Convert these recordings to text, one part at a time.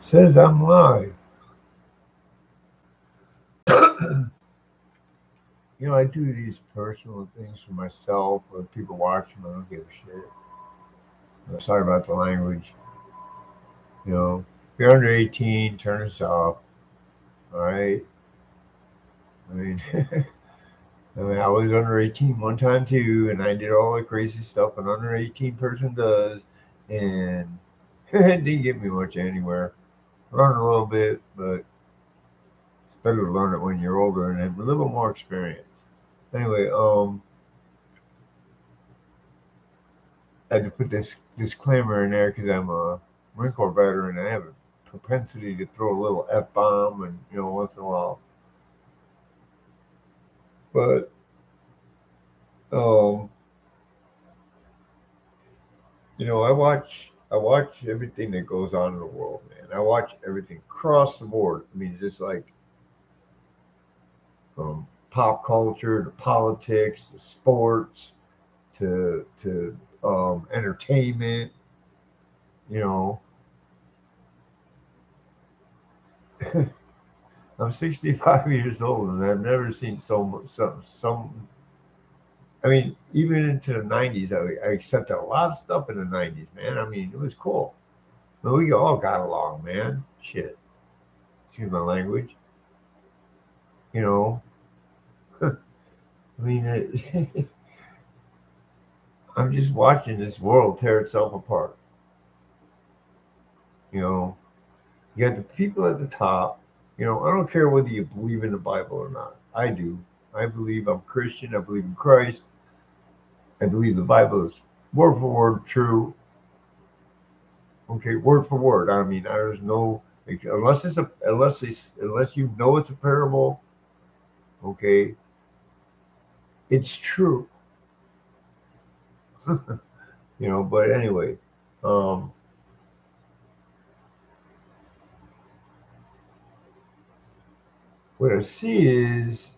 Says I'm live. I do these personal things for myself. When people watch them, I don't give a shit. Sorry about the language. If you're under 18, turn this off. All right. I mean, I was under 18 one time too, and I did all the crazy stuff an under 18 person does, and it didn't get me much anywhere. Learned a little bit, but it's better to learn it when you're older and have a little more experience. Anyway, I had to put this disclaimer in there because I'm a Marine Corps veteran. I have a propensity to throw a little f bomb, and once in a while. But um, I watch everything that goes on in the world, man. I watch everything across the board. I mean, just like from pop culture to politics to sports to entertainment. You know, I'm 65 years old, and I've never seen so much some. I mean, even into the 90s, I accepted a lot of stuff in the 90s, man. I mean, it was cool. But we all got along, man. Shit. Excuse my language. You know, I mean, I'm just watching this world tear itself apart. You know, you got the people at the top. I don't care whether you believe in the Bible or not. I do. I believe I'm Christian. I believe in Christ. I believe the Bible is word for word true. Okay, word for word. I mean, there's no unless you know it's a parable. Okay, it's true. But anyway, um, what I see is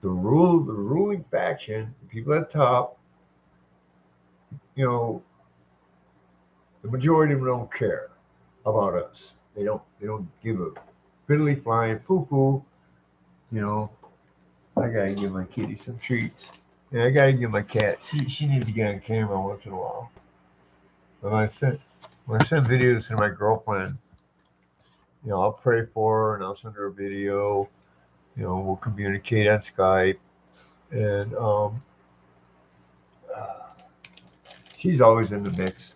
the ruling faction, the people at the top. You know, the majority of them don't care about us. They don't give a fiddly flying poo poo. You know, I gotta give my kitty some treats. Yeah, I gotta give my cat. She needs to get on camera once in a while. When I send videos to my girlfriend, I'll pray for her and I'll send her a video. We'll communicate on Skype, and she's always in the mix.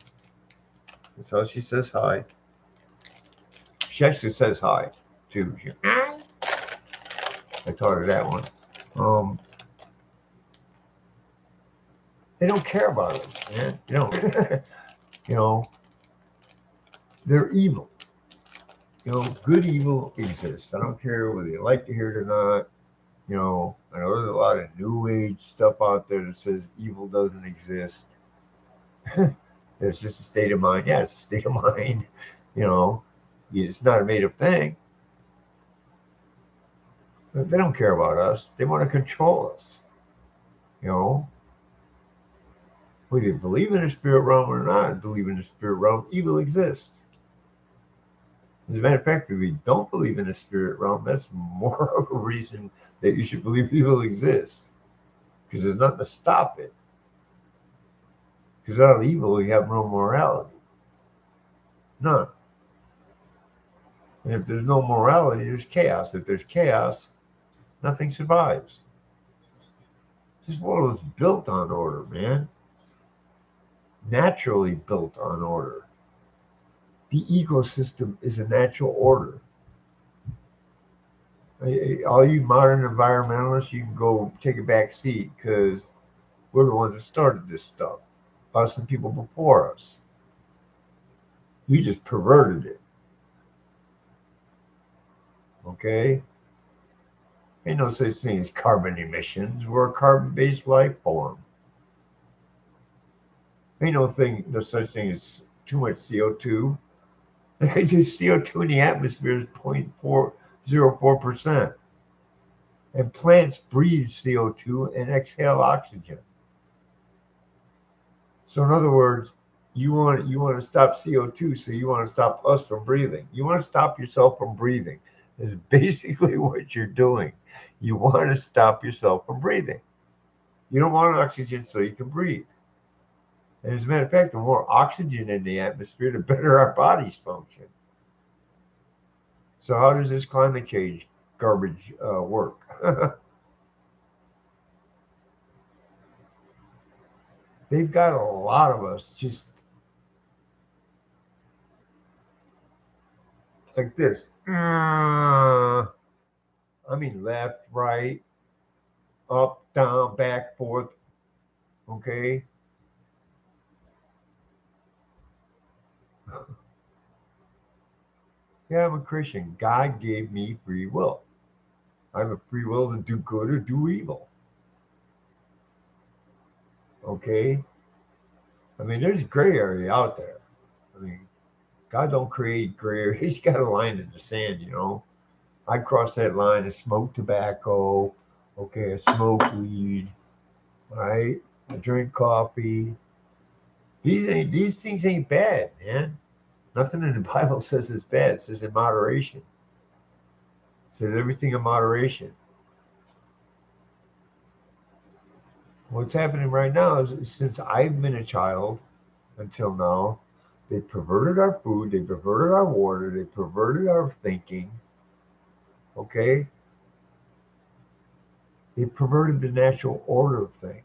And so she says hi. She actually says hi too. I taught her that one. Um, they don't care about us, man. You know, they're evil. Good evil exists. I don't care whether you like to hear it or not. I know there's a lot of new age stuff out there that says evil doesn't exist. It's just a state of mind. Yeah, it's a state of mind. You know, it's not a made up thing. But they don't care about us. They want to control us. You know, whether you believe in the spirit realm or not, believe in the spirit realm, evil exists. As a matter of fact, if you don't believe in the spirit realm, that's more of a reason that you should believe evil exists. Because there's nothing to stop it. Because without evil, you have no morality. None. And if there's no morality, there's chaos. If there's chaos, nothing survives. This world is built on order, man. Naturally built on order. The ecosystem is a natural order. All you modern environmentalists, you can go take a back seat because we're the ones that started this stuff. Us and people before us. We just perverted it. Okay? Ain't no such thing as carbon emissions. We're a carbon-based life form. Ain't no such thing as too much CO2. CO2 in the atmosphere is 0.404%. And plants breathe CO2 and exhale oxygen. So in other words, You want to stop CO2, so you want to stop us from breathing. You want to stop yourself from breathing. Is basically what you're doing. You want to stop yourself from breathing. You don't want oxygen so you can breathe. And as a matter of fact, the more oxygen in the atmosphere, the better our bodies function. So how does this climate change garbage work? They've got a lot of us just like this. I mean, left, right, up, down, back, forth. Okay. Yeah, I'm a Christian. God gave me free will. I have a free will to do good or do evil. Okay. I mean, there's gray area out there. I mean, God don't create gray area. He's got a line in the sand. I cross that line. I smoke tobacco. Okay, I smoke weed. Right. I drink coffee. These things ain't bad, man. Nothing in the Bible says it's bad. It says in moderation. It says everything in moderation. What's happening right now is since I've been a child until now, they perverted our food, they perverted our water, they perverted our thinking. Okay, they perverted the natural order of things.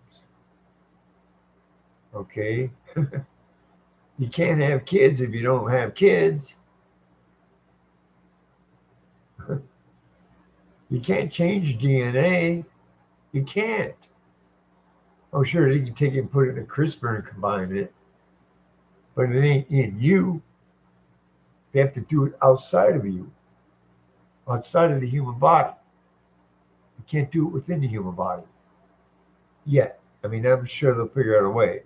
Okay, you can't have kids if you don't have kids. You can't change DNA. You can't. Oh, sure, they can take it and put it in a CRISPR and combine it, but it ain't in you. They have to do it outside of you, outside of the human body. You can't do it within the human body yet. I mean, I'm sure they'll figure out a way.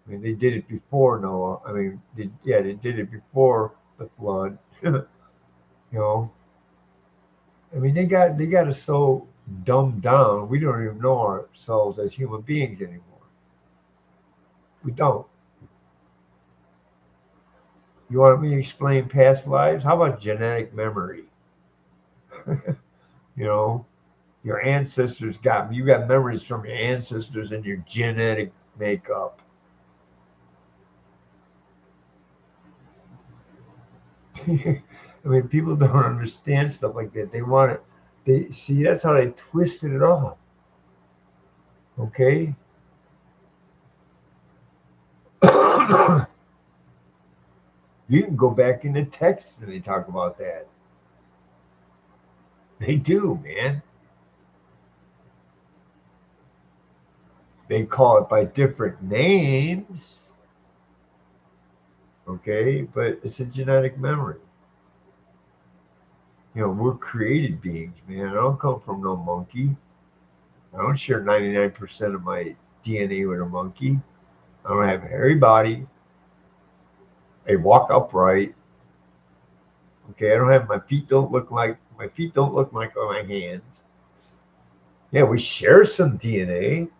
I mean, they did it before Noah. I mean, they did it before the flood. you know, I mean, they got us so dumbed down. We don't even know ourselves as human beings anymore. We don't. You want me to explain past lives? How about genetic memory? you know, your ancestors you got memories from your ancestors and your genetic makeup. I mean, people don't understand stuff like that. They want it. They see that's how they twisted it off. Okay. you can go back in the text and they talk about that. They do, man. They call it by different names. Okay, but it's a genetic memory. We're created beings, man. I don't come from no monkey. I don't share 99% of my DNA with a monkey. I don't have a hairy body. I walk upright. Okay, I don't have my feet don't look like my hands. Yeah, we share some DNA.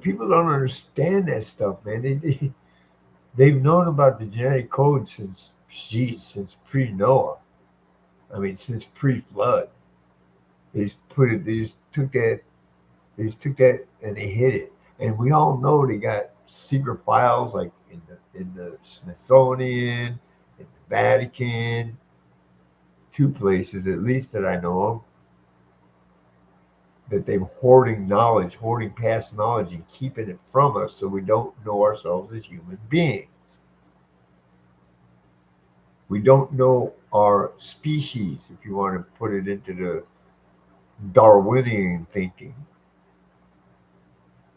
People don't understand that stuff, man. They've known about the genetic code since pre-Noah. I mean, since pre-flood. They just took that and they hid it. And we all know they got secret files like in the Smithsonian, in the Vatican, two places at least that I know of, that they're hoarding knowledge, hoarding past knowledge, and keeping it from us so we don't know ourselves as human beings. We don't know our species, if you want to put it into the Darwinian thinking.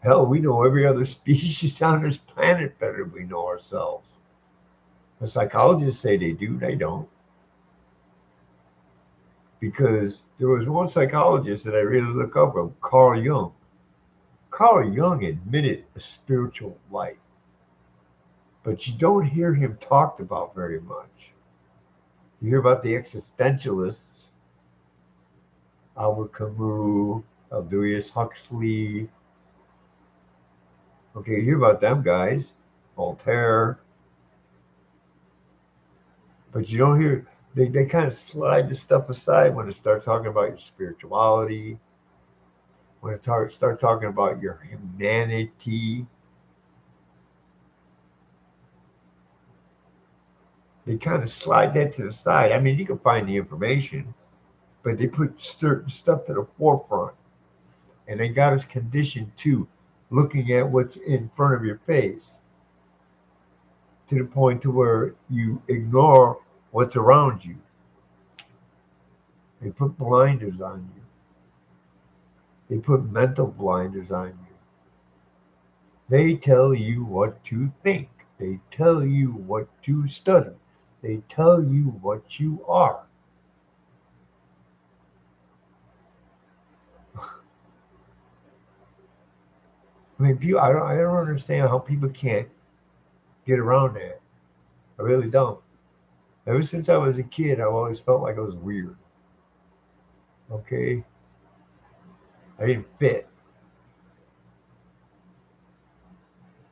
Hell, we know every other species on this planet better than we know ourselves. The psychologists say they do, they don't. Because there was one psychologist that I really look up of, Carl Jung. Carl Jung admitted a spiritual life, but you don't hear him talked about very much. You hear about the existentialists, Albert Camus, Aldous Huxley, Okay, you hear about them guys, Voltaire, but you don't hear, they kind of slide the stuff aside when they start talking about your spirituality, when they start talking about your humanity. They kind of slide that to the side. I mean, you can find the information, but they put certain stuff to the forefront. And they got us conditioned to looking at what's in front of your face to the point to where you ignore what's around you. They put blinders on you. They put mental blinders on you. They tell you what to think. They tell you what to study. They tell you what you are. I mean, I don't understand how people can't get around that. I really don't. Ever since I was a kid, I've always felt like I was weird. Okay? I didn't fit.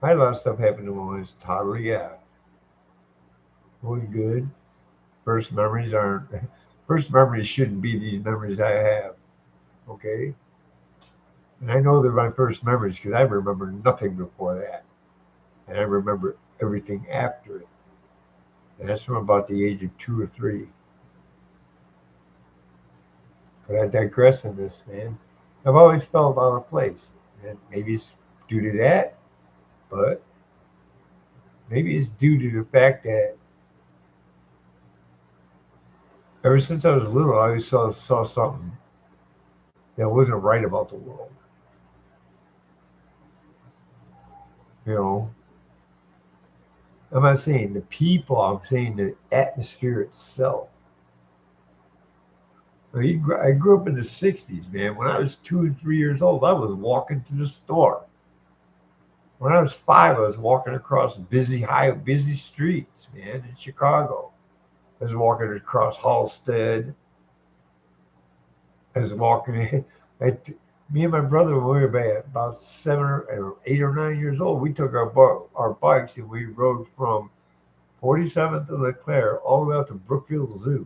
I had a lot of stuff happen to me when I was a toddler, yeah. It was good. First memories aren't, first memories shouldn't be these memories I have. Okay? And I know they're my first memories because I remember nothing before that. And I remember everything after it. And that's from about the age of 2 or 3. But I digress in this, man. I've always felt out of place. And maybe it's due to that, but maybe it's due to the fact that ever since I was little, I always saw something that wasn't right about the world. You know, I'm not saying the people, I'm saying the atmosphere itself. I grew up in the 60s, man. When I was 2 and 3 years old, I was walking to the store. When I was 5, I was walking across busy streets, man, in Chicago. I was walking across Halstead. I was walking. I, Me and my brother, when we were about 7 or 8 or 9 years old, we took our bikes and we rode from 47th to Leclerc all the way out to Brookfield Zoo.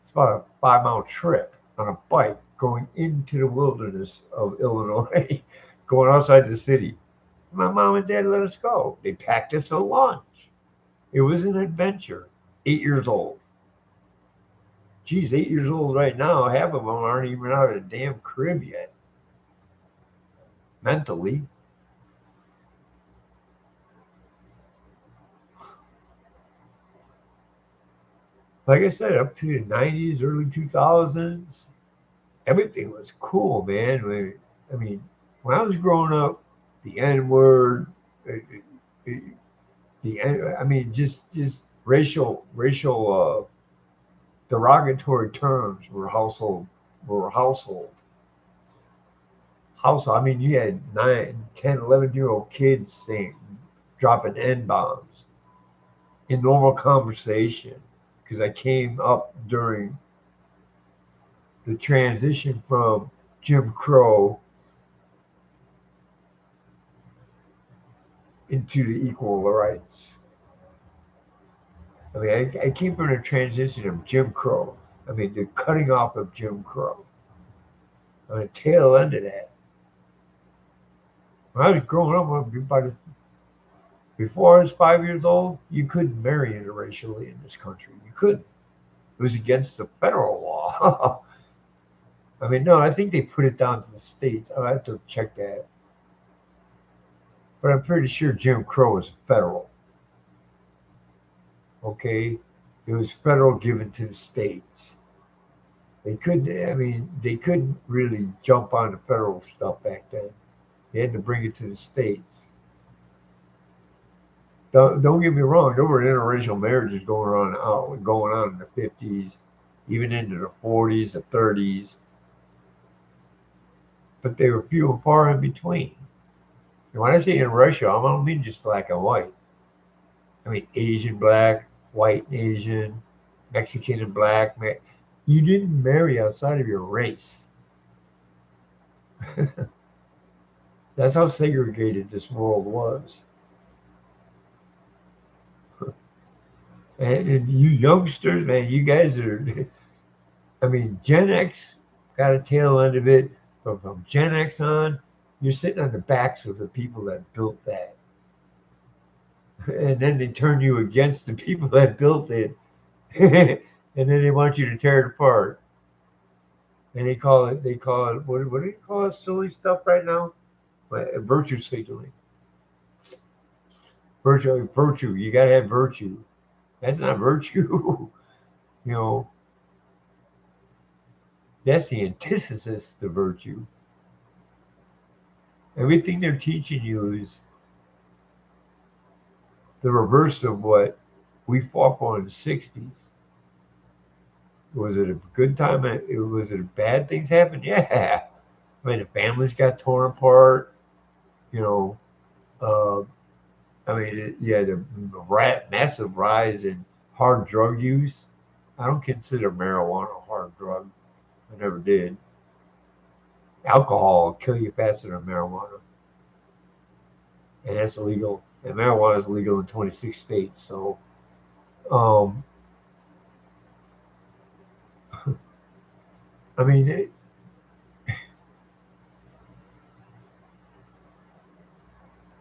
It's about a 5 mile trip on a bike going into the wilderness of Illinois, going outside the city. My mom and dad let us go. They packed us a lunch. It was an adventure. 8 years old. Geez, 8 years old right now. Half of them aren't even out of the damn crib yet, mentally. Like I said, up to the 90s, early 2000s, everything was cool, man. I mean, when I was growing up, the N word, I mean, just racial derogatory terms were household. I mean, you had 9, 10, 11-year-old kids saying, dropping N bombs in normal conversation because I came up during the transition from Jim Crow into the equal rights. I mean, I came from the transition of Jim Crow. I mean, the cutting off of Jim Crow. On the tail end of that. When I was growing up, before I was 5 years old, you couldn't marry interracially in this country. You couldn't. It was against the federal law. I mean, no, I think they put it down to the states. I have to check that. But I'm pretty sure Jim Crow was federal. Okay? It was federal given to the states. They couldn't really jump on the federal stuff back then. They had to bring it to the states. Don't get me wrong, there were interracial marriages going on in the 50s, even into the 40s, the 30s, but they were few and far in between. And when I say interracial, I don't mean just black and white. I mean Asian black, white and Asian, Mexican and black. You didn't marry outside of your race. That's how segregated this world was. And you youngsters, man, you guys are, I mean, Gen X got a tail end of it, but from Gen X on, you're sitting on the backs of the people that built that. And then they turn you against the people that built it. And then they want you to tear it apart. And they call it, what do you call it, silly stuff right now? Virtue signaling. Virtue. You got to have virtue. That's not virtue. you know, that's the antithesis to virtue. Everything they're teaching you is the reverse of what we fought for in the 60s. Was it a good time? Was it bad things happened? Yeah. I mean, the families got torn apart. You know, uh, I mean, yeah, the massive rise in hard drug use. I don't consider marijuana a hard drug. I never did. Alcohol will kill you faster than marijuana, and that's illegal. And marijuana is legal in 26 states. So, um, I mean,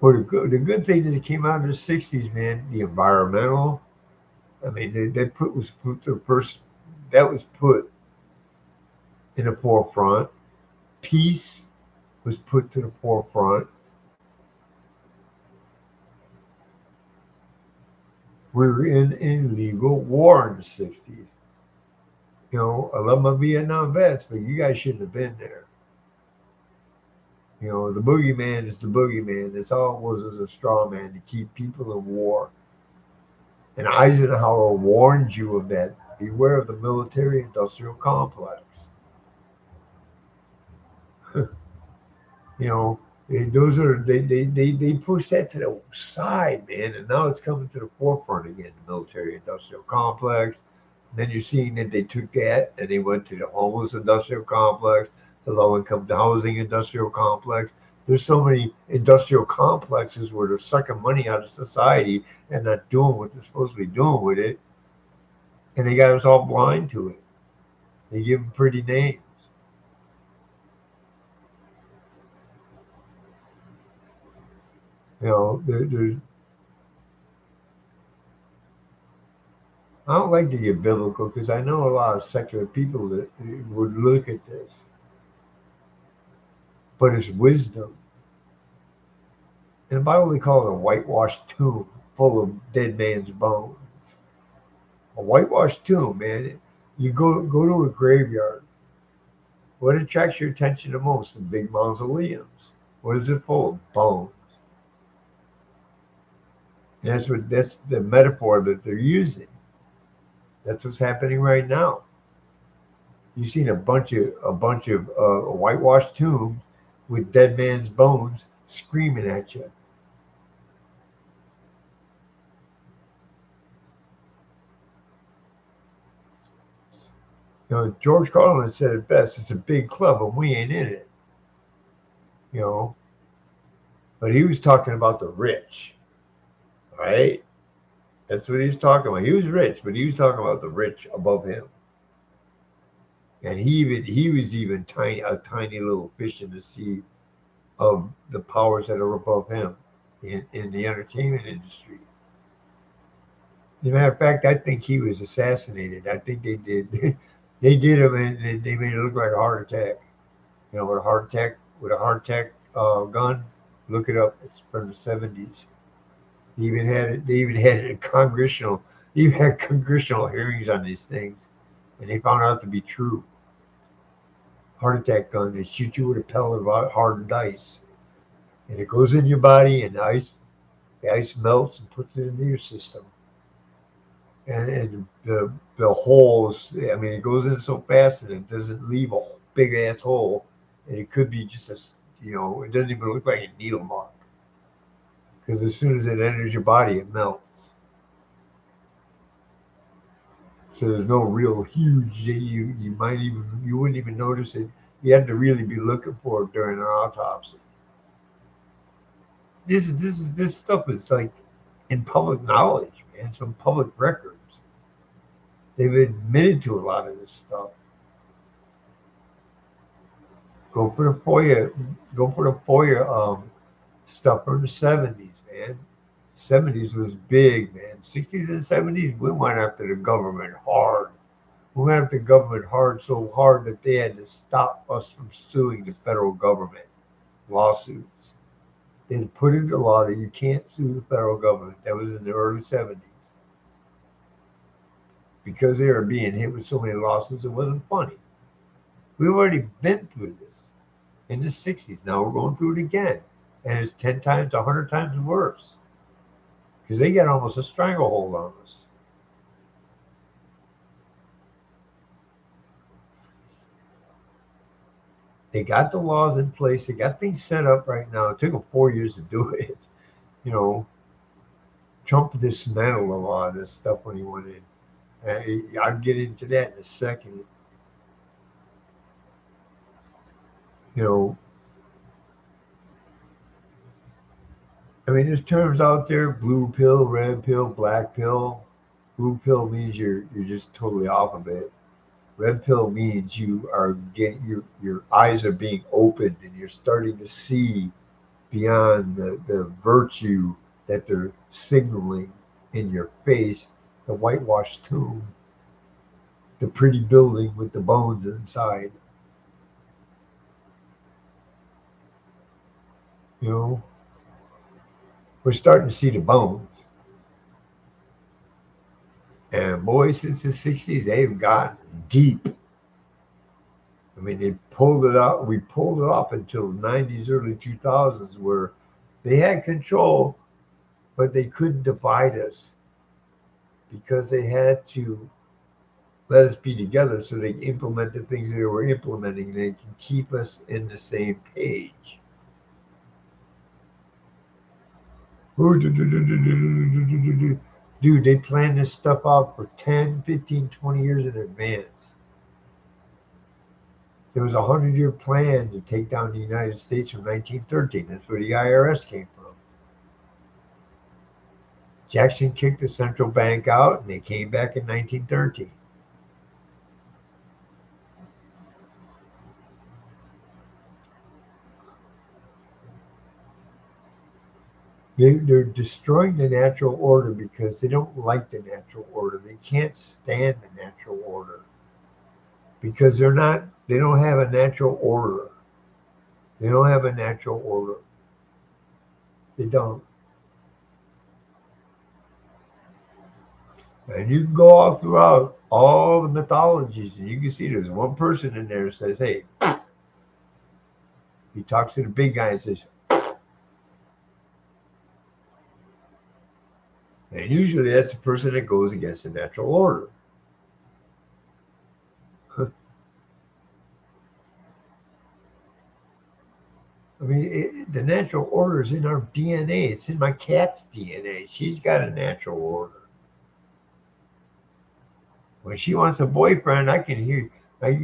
well, the good thing that came out of the 60s, man, the environmental. I mean, they put the first that was put in the forefront. Peace was put to the forefront. We were in illegal war in the 60s. I love my Vietnam vets, but you guys shouldn't have been there. The boogeyman is the boogeyman. It's all it was a straw man to keep people in war. And Eisenhower warned you of that. Beware of the military industrial complex. you know, those are they push that to the side, man, and now it's coming to the forefront again. The military industrial complex. And then you're seeing that they took that and they went to the homeless industrial complex, the low income housing industrial complex. There's so many industrial complexes where they're sucking money out of society and not doing what they're supposed to be doing with it, and they got us all blind to it. They give them pretty names. There's I don't like to get biblical because I know a lot of secular people that would look at this, but it's wisdom. In the Bible, they call it a whitewashed tomb full of dead man's bones. A whitewashed tomb, man. You go to a graveyard. What attracts your attention the most? The big mausoleums. What is it full of? Bones. And that's the metaphor that they're using. That's what's happening right now. You've seen a bunch of whitewashed tombs with dead man's bones screaming at you. George Carlin said it best. It's a big club, and we ain't in it. You know, but he was talking about the rich, right? That's what he's talking about. He was rich, but he was talking about the rich above him, and he was even a tiny little fish in the sea of the powers that are above him in the entertainment industry. As a matter of fact, I think he was assassinated. I think they did. They did him, and they made it look like a heart attack. With a heart attack gun. Look it up. It's from the 70s. They even had it. They even had it in congressional. They even had congressional hearings on these things, and they found out to be true. Heart attack gun. They shoot you with a pellet of hardened ice, and it goes in your body, and the ice melts and puts it into your system. And the holes. I mean, it goes in so fast, and it doesn't leave a big ass hole, and it could be just it doesn't even look like a needle mark because as soon as it enters your body, it melts. So there's no real huge. You wouldn't even notice it. You had to really be looking for it during an autopsy. This stuff is like in public knowledge, man. Some public records. They've admitted to a lot of this stuff. Go for the FOIA. Go for the FOIA stuff from the 70s, man. 70s was big, man. 60s and 70s, we went after the government hard. We went after the government hard, so hard that they had to stop us from suing the federal government. Lawsuits. They put into law that you can't sue the federal government. That was in the early 70s. Because they were being hit with so many lawsuits, it wasn't funny. We've already been through this in the 60s. Now we're going through it again. And it's 10 times, 100 times worse. Because they got almost a stranglehold on us. They got the laws in place. They got things set up right now. It took them 4 years to do it. You know, Trump dismantled a lot of this stuff when he went in. I'll get into that in a second. You know, I mean, there's terms out there: blue pill, red pill, black pill. Blue pill means you're just totally off of it. Red pill means you are getting your eyes are being opened and you're starting to see beyond the virtue that they're signaling in your face, the whitewashed tomb, the pretty building with the bones inside. You know, we're starting to see the bones. And boy, since the 60s, they've gotten deep. I mean, they pulled it out. We pulled it off until the 90s, early 2000s, where they had control, but they couldn't divide us because they had to let us be together so they can implement the things they were implementing. They can keep us in the same page. Dude, they plan this stuff out for 10, 15, 20 years in advance. There was a 100-year plan to take down the United States from 1913. That's where the IRS came from. Jackson kicked the central bank out, and they came back in 1913. They're destroying the natural order because they don't like the natural order. They can't stand the natural order because they don't have a natural order. They don't have a natural order. They don't. And you can go all throughout all the mythologies and you can see there's one person in there that says, hey, he talks to the big guy and says, and usually that's the person that goes against the natural order. I mean, the natural order is in our DNA. It's in my cat's DNA. She's got a natural order. When she wants a boyfriend, I can hear. I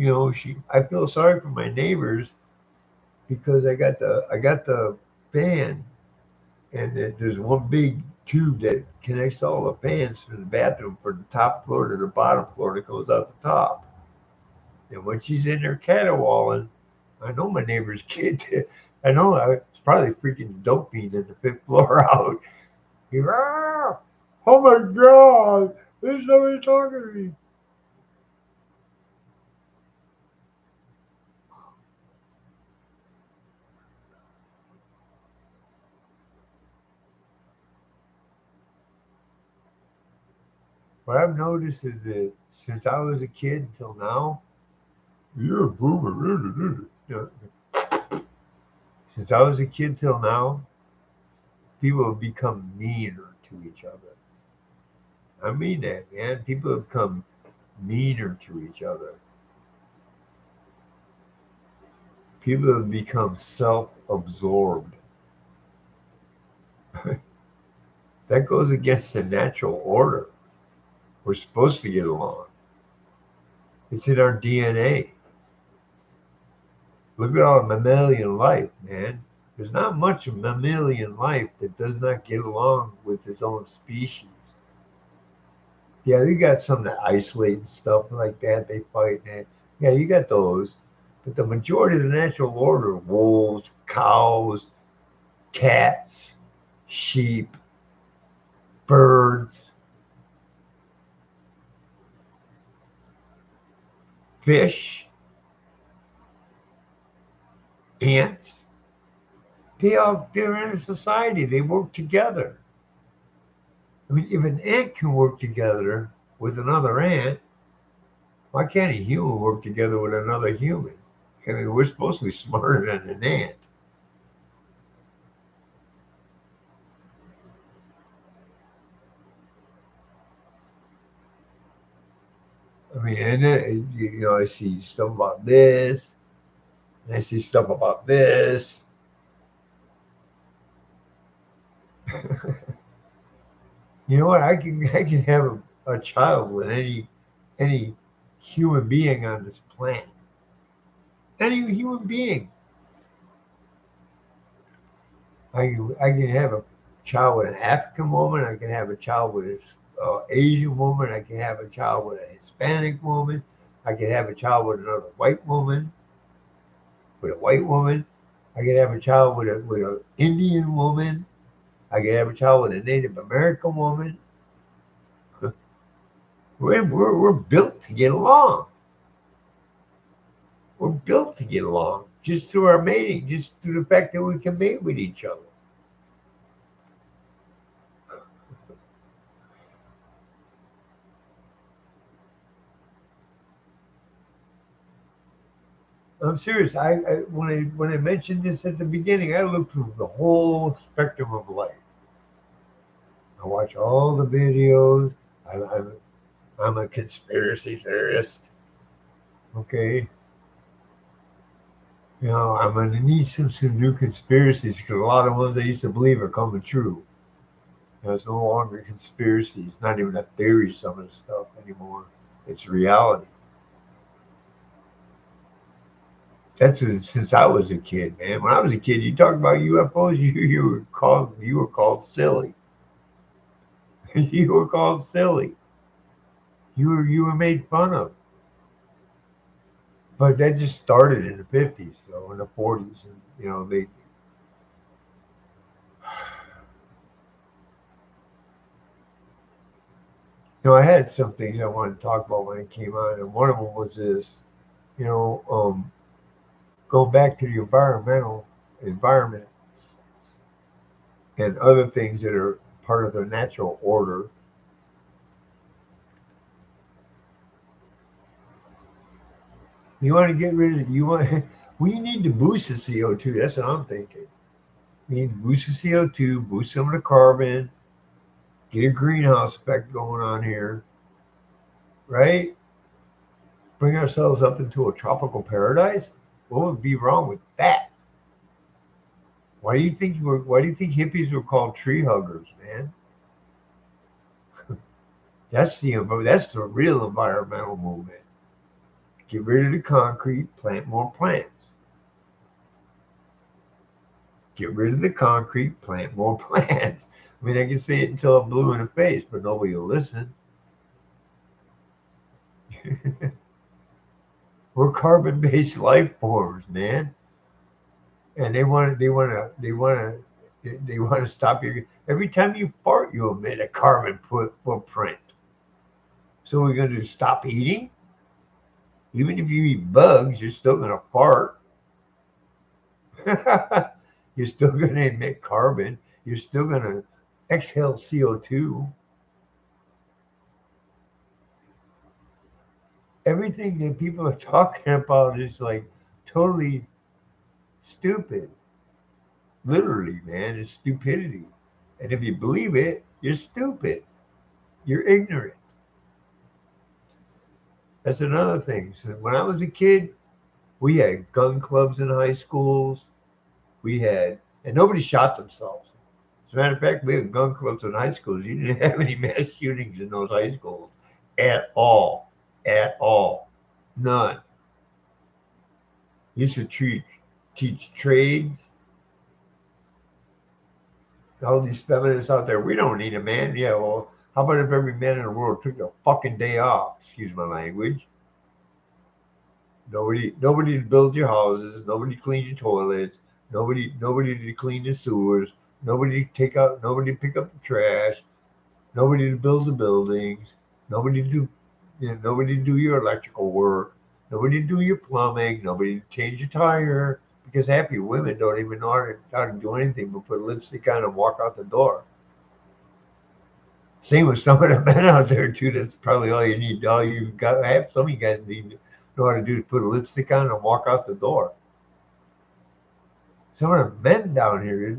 feel sorry for my neighbors because I got the fan, and there's one big tube that connects all the fans from the bathroom from the top floor to the bottom floor that goes out the top. And when she's in there caterwauling, I know my neighbor's kid. I know it's probably freaking dope fiend in the fifth floor out. He, ah, oh my God, there's somebody talking to me. What I've noticed is that since I was a kid until now, you're a boomer. Since I was a kid till now, people have become meaner to each other. I mean that, man. People have become meaner to each other. People have become self-absorbed. That goes against the natural order. We're supposed to get along. It's in our DNA. Look at our mammalian life, man. There's not much of mammalian life that does not get along with its own species. Yeah, you got some that isolate and stuff like that. They fight. And yeah, you got those. But the majority of the natural order, wolves, cows, cats, sheep, birds, fish, ants, they're in a society. They work together. I mean, if an ant can work together with another ant, why can't a human work together with another human? I mean, we're supposed to be smarter than an ant. I mean, and then, I see stuff about this, and I see stuff about this. You know what? I can have a child with any human being on this planet. Any human being. I can have a child with an African woman. I can have a child with an Asian woman. I can have a child with a Hispanic woman. I can have a child with another white woman. With a white woman. I can have a child with an Indian woman. I can have a child with a Native American woman. We're built to get along. We're built to get along just through our mating, just through the fact that we can mate with each other. I'm serious. When I mentioned this at the beginning, I looked through the whole spectrum of life. I watch all the videos. I, I'm I'm a conspiracy theorist. Okay, I'm gonna need some new conspiracies because a lot of ones I used to believe are coming true. It's no longer conspiracy. It's not even a theory. Some of the stuff anymore. It's reality. That's since I was a kid, man. When I was a kid, you talk about UFOs, you were called silly. You were called silly. You were made fun of. But that just started in the 50s, so in the 40s, and they. I had some things I wanted to talk about when it came on, and one of them was this. You know, um, Going back to the environment and other things that are part of the natural order. You want to get rid of you want. We need to boost the CO2. That's what I'm thinking. We need to boost the CO2, boost some of the carbon, get a greenhouse effect going on here, right? Bring ourselves up into a tropical paradise. What would be wrong with that? Why do you think hippies were called tree huggers, man? That's the real environmental movement. Get rid of the concrete, plant more plants. Get rid of the concrete, plant more plants. I mean, I can say it until I'm blue in the face, but nobody will listen. We're carbon-based life forms, man, and they want to stop you. Every time you fart, you emit a carbon footprint. So we're going to stop eating. Even if you eat bugs, you're still going to fart. You're still going to emit carbon. You're still going to exhale CO2. Everything that people are talking about is like totally stupid. Literally, man, it's stupidity. And if you believe it, you're stupid. You're ignorant. That's another thing. So when I was a kid, we had gun clubs in high schools. And nobody shot themselves. As a matter of fact, we had gun clubs in high schools. You didn't have any mass shootings in those high schools at all. At all. None. You used to teach trades. All these feminists out there, we don't need a man. Yeah, well, how about if every man in the world took a fucking day off? Excuse my language. Nobody to build your houses. Nobody to clean your toilets. Nobody to clean the sewers. Nobody to take out. Nobody to pick up the trash. Nobody to build the buildings. Nobody to do. Nobody to do your electrical work. Nobody to do your plumbing. Nobody to change your tire. Because half your women don't even know how to do anything but put lipstick on and walk out the door. Same with some of the men out there too. That's probably all you need. All you got. Have some of you guys need to know how to do is put a lipstick on and walk out the door. Some of the men down here,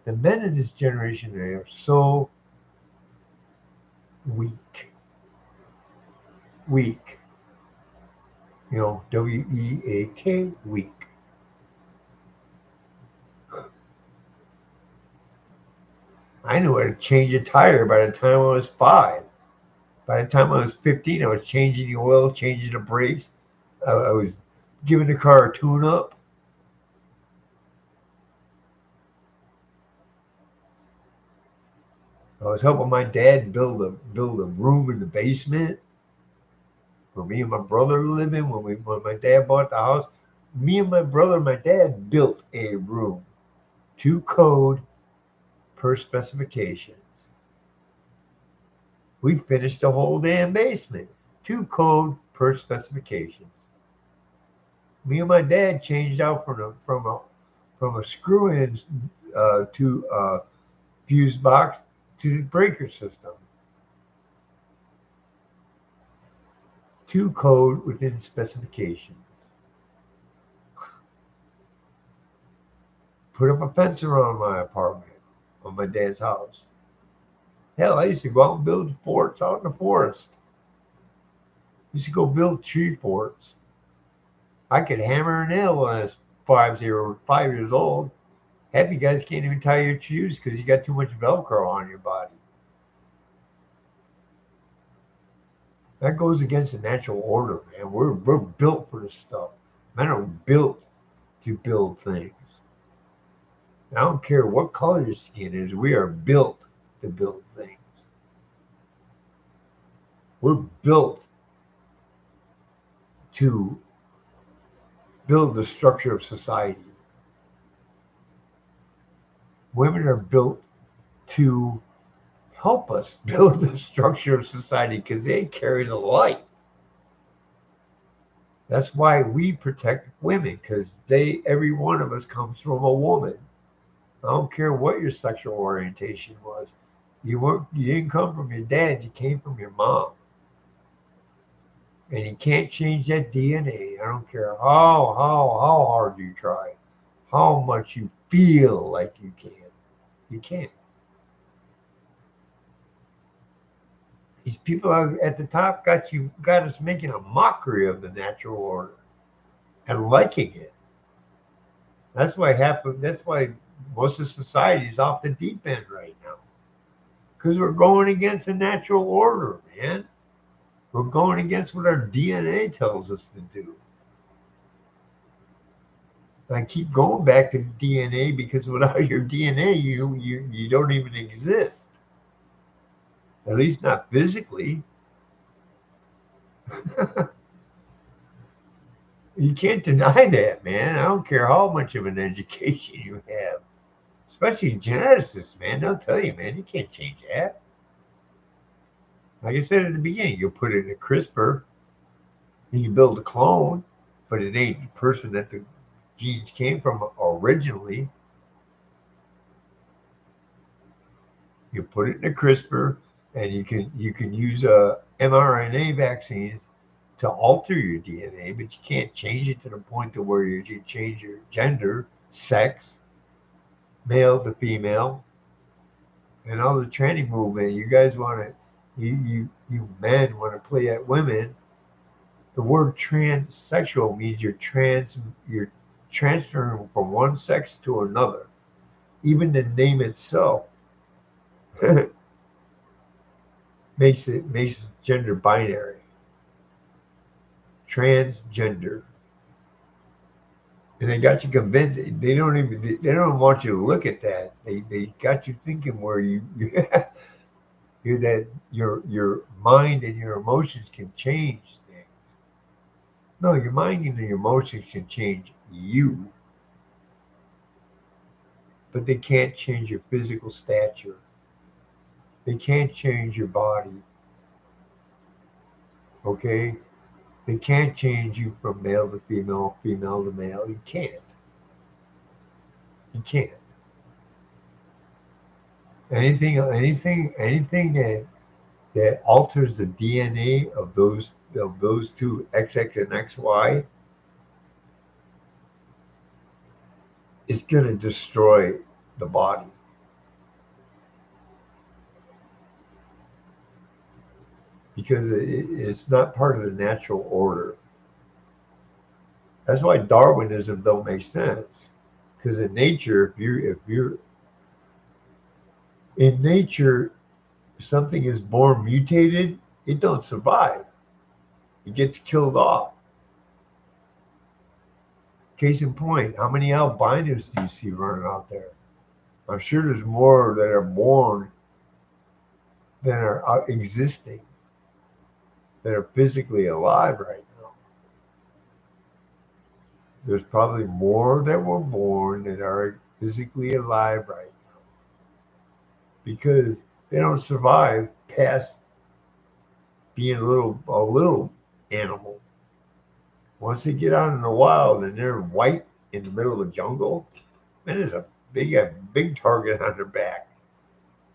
the men in this generation, they are so weak. Weak. WEAK. Weak. I knew how to change a tire by the time I was 5. By the time I was 15, I was changing the oil, changing the brakes. I was giving the car a tune-up. I was helping my dad build a room in the basement for me and my brother to live in. When my dad bought the house, me and my brother and my dad built a room to code per specifications. We finished the whole damn basement to code per specifications. Me and my dad changed out from a screw-in to a fuse box to the breaker system to code within specifications. Put up a fence around my apartment on my dad's house. Hell, I used to go out and build forts out in the forest. I used to go build tree forts. I could hammer a nail when I was 5 years old. Half you guys can't even tie your shoes because you got too much Velcro on your body. That goes against the natural order, man. We're built for this stuff. Men are built to build things. I don't care what color your skin is. We are built to build things. We're built to build the structure of society. Women are built to help us build the structure of society because they carry the light. That's why we protect women because every one of us comes from a woman. I don't care what your sexual orientation was. You didn't come from your dad. You came from your mom. And you can't change that DNA. I don't care how hard you try, how much you feel like you can. You can't. These people at the top got us making a mockery of the natural order and liking it. That's why most of society is off the deep end right now. Because we're going against the natural order, man. We're going against what our DNA tells us to do. I keep going back to DNA because without your DNA, you don't even exist. At least not physically. You can't deny that, man. I don't care how much of an education you have, especially geneticists, man. They'll tell you, man, you can't change that. Like I said at the beginning, you'll put it in a CRISPR, and you build a clone, but it ain't the person that the genes came from originally. You put it in a CRISPR, and you can use mRNA vaccines to alter your DNA, but you can't change it to the point to where you change your gender, sex, male to female, and all the tranny movement. You guys want to, you men want to play at women. The word transsexual means you're transferring from one sex to another. Even the name itself makes gender binary, transgender. And they got you convinced. They don't want you to look at that. They got you thinking where you're that your mind and your emotions can change things. No, your mind and your emotions can change you, but they can't change your physical stature. They can't change your body. Okay? They can't change you from male to female, female to male. You can't. You can't. Anything that alters the DNA of those two XX and XY is going to destroy the body because it's not part of the natural order. That's why Darwinism don't make sense. Because in nature, if you're in nature, if something is born mutated, it don't survive. It gets killed off. Case in point, how many albinos do you see running out there? I'm sure there's more that are born than are out existing, that are physically alive right now. There's probably more that were born that are physically alive right now because they don't survive past being a little animal. Once they get out in the wild and they're white in the middle of the jungle, man, they got a big target on their back.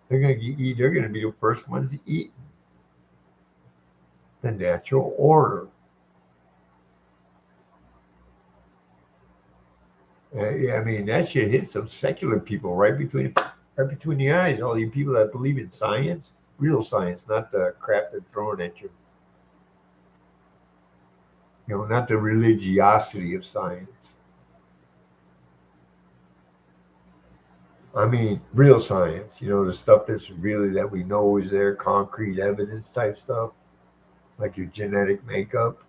They're gonna be the first ones to eat the natural order. Yeah, I mean, that shit hit some secular people right between the eyes. All you people that believe in science, real science, not the crap they're throwing at you. You know, not the religiosity of science. I mean, real science. You know, the stuff that's really that we know is there, concrete evidence type stuff, like your genetic makeup.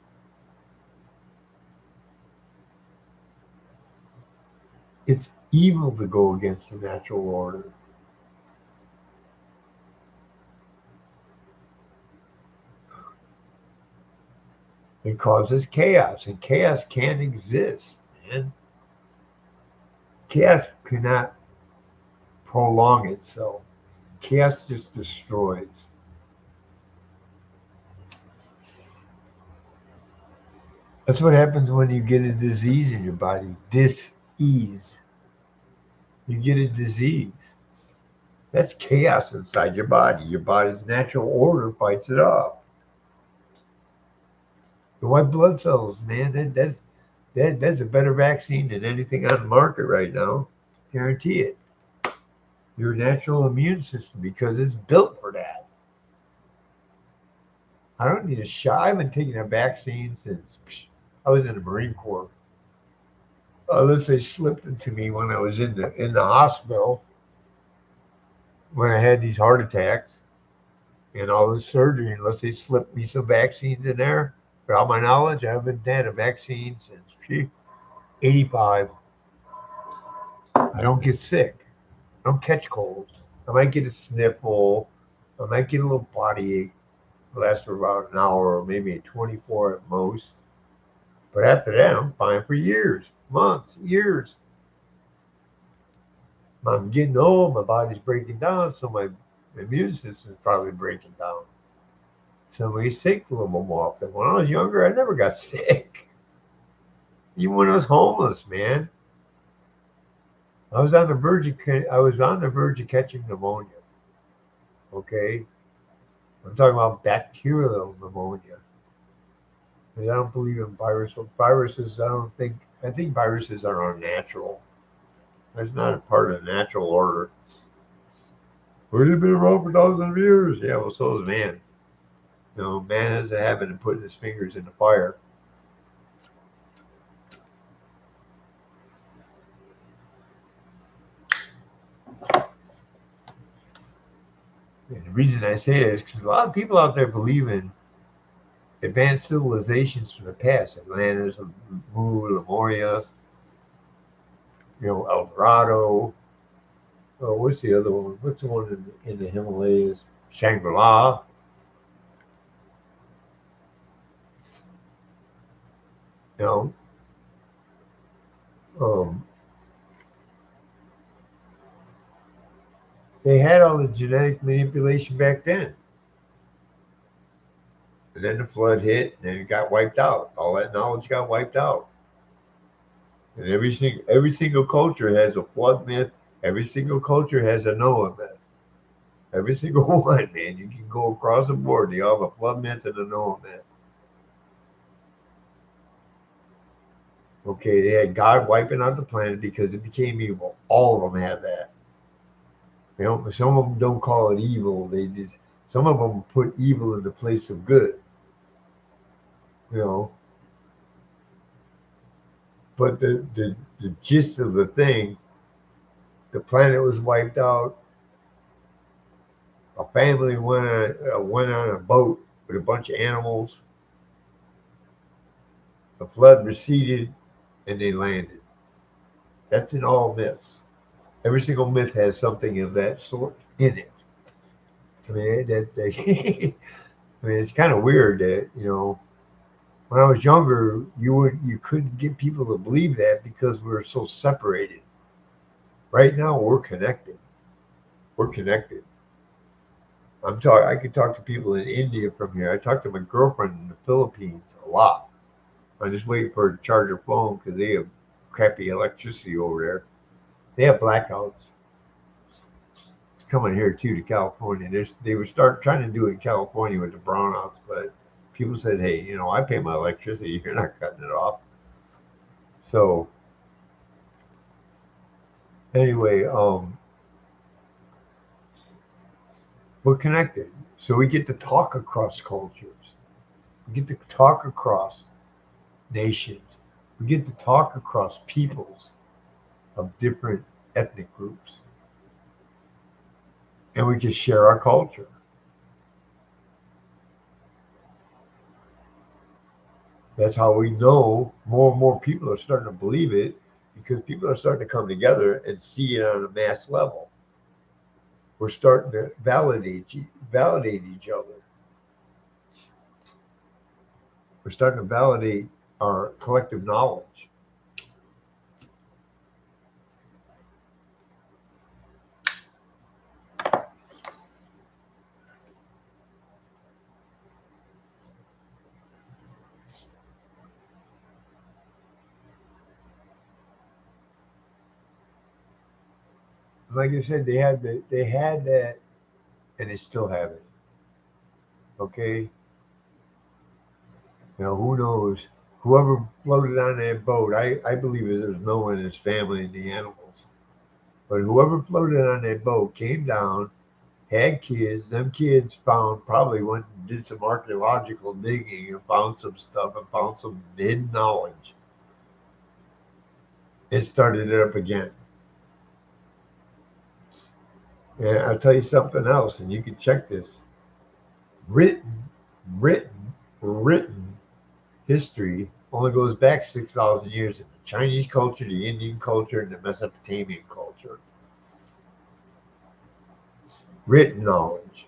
It's evil to go against the natural order. It causes chaos, and chaos can't exist, man. Chaos cannot prolong itself. Chaos just destroys. That's what happens when you get a disease in your body. Dis-ease. You get a disease. That's chaos inside your body. Your body's natural order fights it off. The white blood cells, man, that's a better vaccine than anything on the market right now. Guarantee it. Your natural immune system because it's built for that. I don't need a shot. I haven't taken a vaccine since I was in the Marine Corps. Unless they slipped into me when I was in the hospital when I had these heart attacks and all this surgery. Unless they slipped me some vaccines in there, for all my knowledge, I haven't had a vaccine since 85. I don't get sick. I don't catch colds. I might get a sniffle. I might get a little body ache. It lasts for about an hour or maybe 24 at most. But after that, I'm fine for years, months, years. I'm getting old, my body's breaking down, so my immune system is probably breaking down. So we sick a little more often. When I was younger, I never got sick. Even when I was homeless, man. I was on the verge of catching pneumonia. Okay? I'm talking about bacterial pneumonia. I don't believe in viruses. Viruses, I think viruses are unnatural. It's not a part of the natural order. We've been around for thousands of years. Yeah, well, so is man. You know, man has a habit of putting his fingers in the fire. And the reason I say that is because a lot of people out there believe in advanced civilizations from the past, Atlantis, Mu, Lemuria. El Dorado. Oh, what's the other one? What's the one in the Himalayas? Shangri-La. You know, um, they had all the genetic manipulation back then. And then the flood hit, and then it got wiped out. All that knowledge got wiped out. And every single culture has a flood myth. Every single culture has a Noah myth. Every single one, man. You can go across the board. They all have a flood myth and a Noah myth. Okay, they had God wiping out the planet because it became evil. All of them have that. Some of them don't call it evil. Some of them put evil in the place of good. You know, but the gist of the thing, the planet was wiped out. A family went on a boat with a bunch of animals. The flood receded, and they landed. That's in all myths. Every single myth has something of that sort in it. I mean, I mean, it's kind of weird that when I was younger, you couldn't get people to believe that because we were so separated. Right now, we're connected. We're connected. I could talk to people in India from here. I talk to my girlfriend in the Philippines a lot. I just wait for her to charge her phone because they have crappy electricity over there. They have blackouts. It's coming here too to California. They were start trying to do it in California with the brownouts, but people said, "Hey, I pay my electricity. You're not cutting it off." So anyway, we're connected. So we get to talk across cultures. We get to talk across nations. We get to talk across peoples of different ethnic groups. And we can share our culture. That's how we know more and more people are starting to believe it because people are starting to come together and see it on a mass level. We're starting to validate each other. We're starting to validate our collective knowledge. Like I said, they had that, and they still have it. Okay, who knows? Whoever floated on that boat, I believe it was Noah and his family and the animals. But whoever floated on that boat came down, had kids. Them kids probably went and did some archaeological digging and found some stuff and found some hidden knowledge. It started it up again. And I'll tell you something else, and you can check this. Written, written history only goes back 6,000 years in the Chinese culture, the Indian culture, and the Mesopotamian culture. Written knowledge.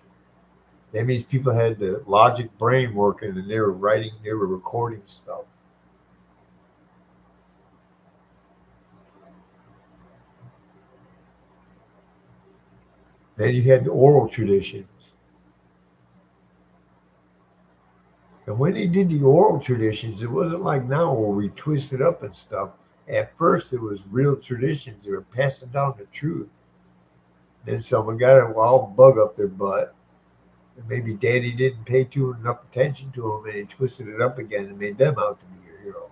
That means people had the logic brain working and they were recording stuff. Then you had the oral traditions. And when they did the oral traditions, it wasn't like now where we twist it up and stuff. At first, it was real traditions. They were passing down the truth. Then someone got a wild bug up their butt. And maybe daddy didn't pay too enough attention to them and he twisted it up again and made them out to be your hero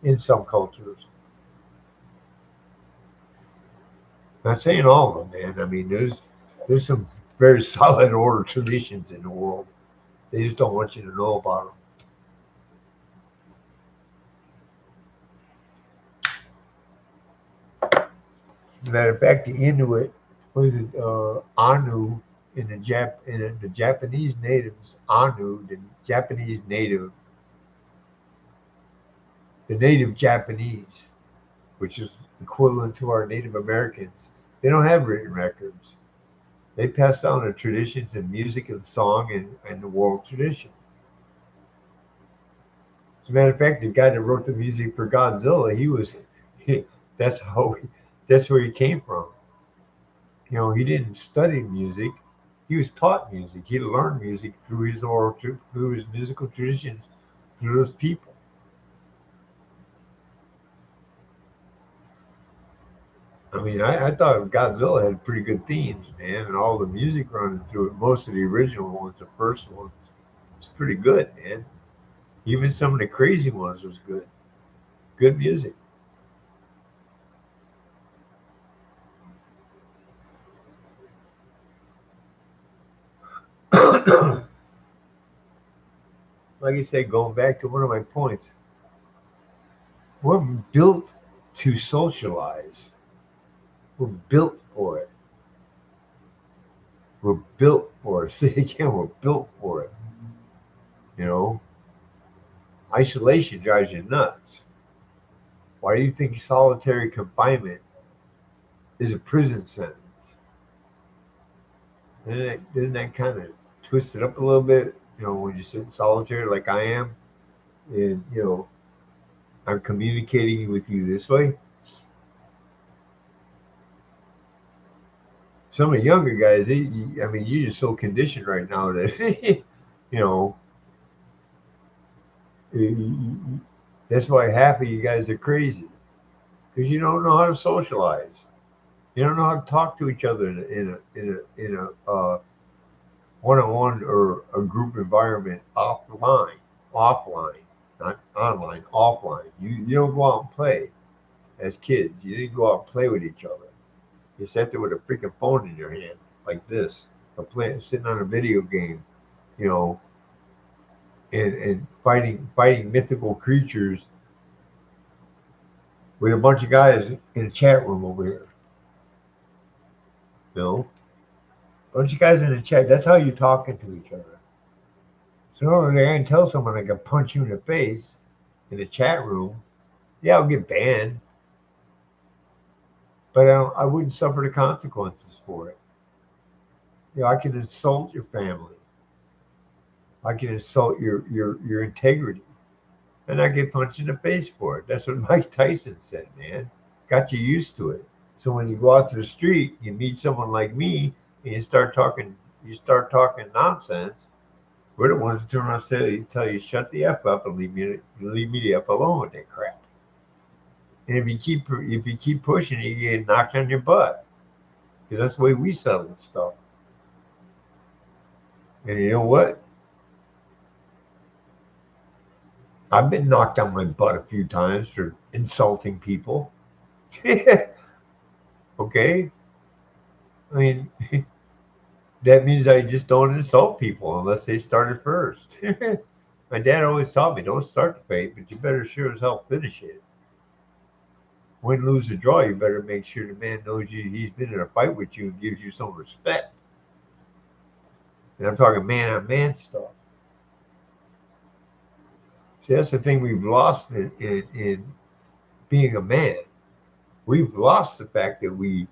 in some cultures. Not saying all of them, man. I mean, there's some very solid order traditions in the world. They just don't want you to know about them. Matter of fact, the Inuit, what is it, Anu in the Japanese natives, Anu, the native Japanese, which is equivalent to our Native Americans. They don't have written records. They pass down the traditions and music and song and the world tradition. As a matter of fact, the guy that wrote the music for Godzilla, he, that's how, that's where he came from. You know, he didn't study music. He was taught music. He learned music through his through his musical traditions, through those people. I mean, I thought Godzilla had pretty good themes, man, and all the music running through it. Most of the original ones, the first ones, it's pretty good, man. Even some of the crazy ones was good. Good music. Like I said, going back to one of my points, we're built to socialize. We're built for it. We're built for it. Say again, we're built for it. You know, isolation drives you nuts. Why do you think solitary confinement is a prison sentence? Didn't that kind of twist it up a little bit? You know, when you sit in solitary like I am, and I'm communicating with you this way. Some of the younger guys, I mean, you're just so conditioned right now that you know that's why half of you guys are crazy because you don't know how to socialize. You don't know how to talk to each other in a one-on-one or a group environment offline, not online, offline. You don't go out and play as kids. You didn't go out and play with each other. You sat there with a freaking phone in your hand like this, sitting on a video game, you know, and fighting mythical creatures with a bunch of guys in a chat room over here. You know, a bunch of guys in the chat. That's how you're talking to each other. So over there and tell someone I can punch you in the face in the chat room. Yeah, I'll get banned, but I wouldn't suffer the consequences for it. You know, I can insult your family. I can insult your integrity, and I get punched in the face for it. That's what Mike Tyson said, man. Got you used to it. So when you go out to the street, you meet someone like me, and you start talking nonsense. We're the ones that turn around and tell you shut the f up and leave me the f alone with that crap. And if you keep pushing, you get knocked on your butt because that's the way we settle stuff. And you know what? I've been knocked on my butt a few times for insulting people. Okay, I mean that means I just don't insult people unless they started first. My dad always taught me don't start the fight, but you better sure as hell finish it. Win, lose, or draw, you better make sure the man knows he's been in a fight with you and gives you some respect. And I'm talking man on man stuff. See, that's the thing we've lost in being a man. We've lost the fact that we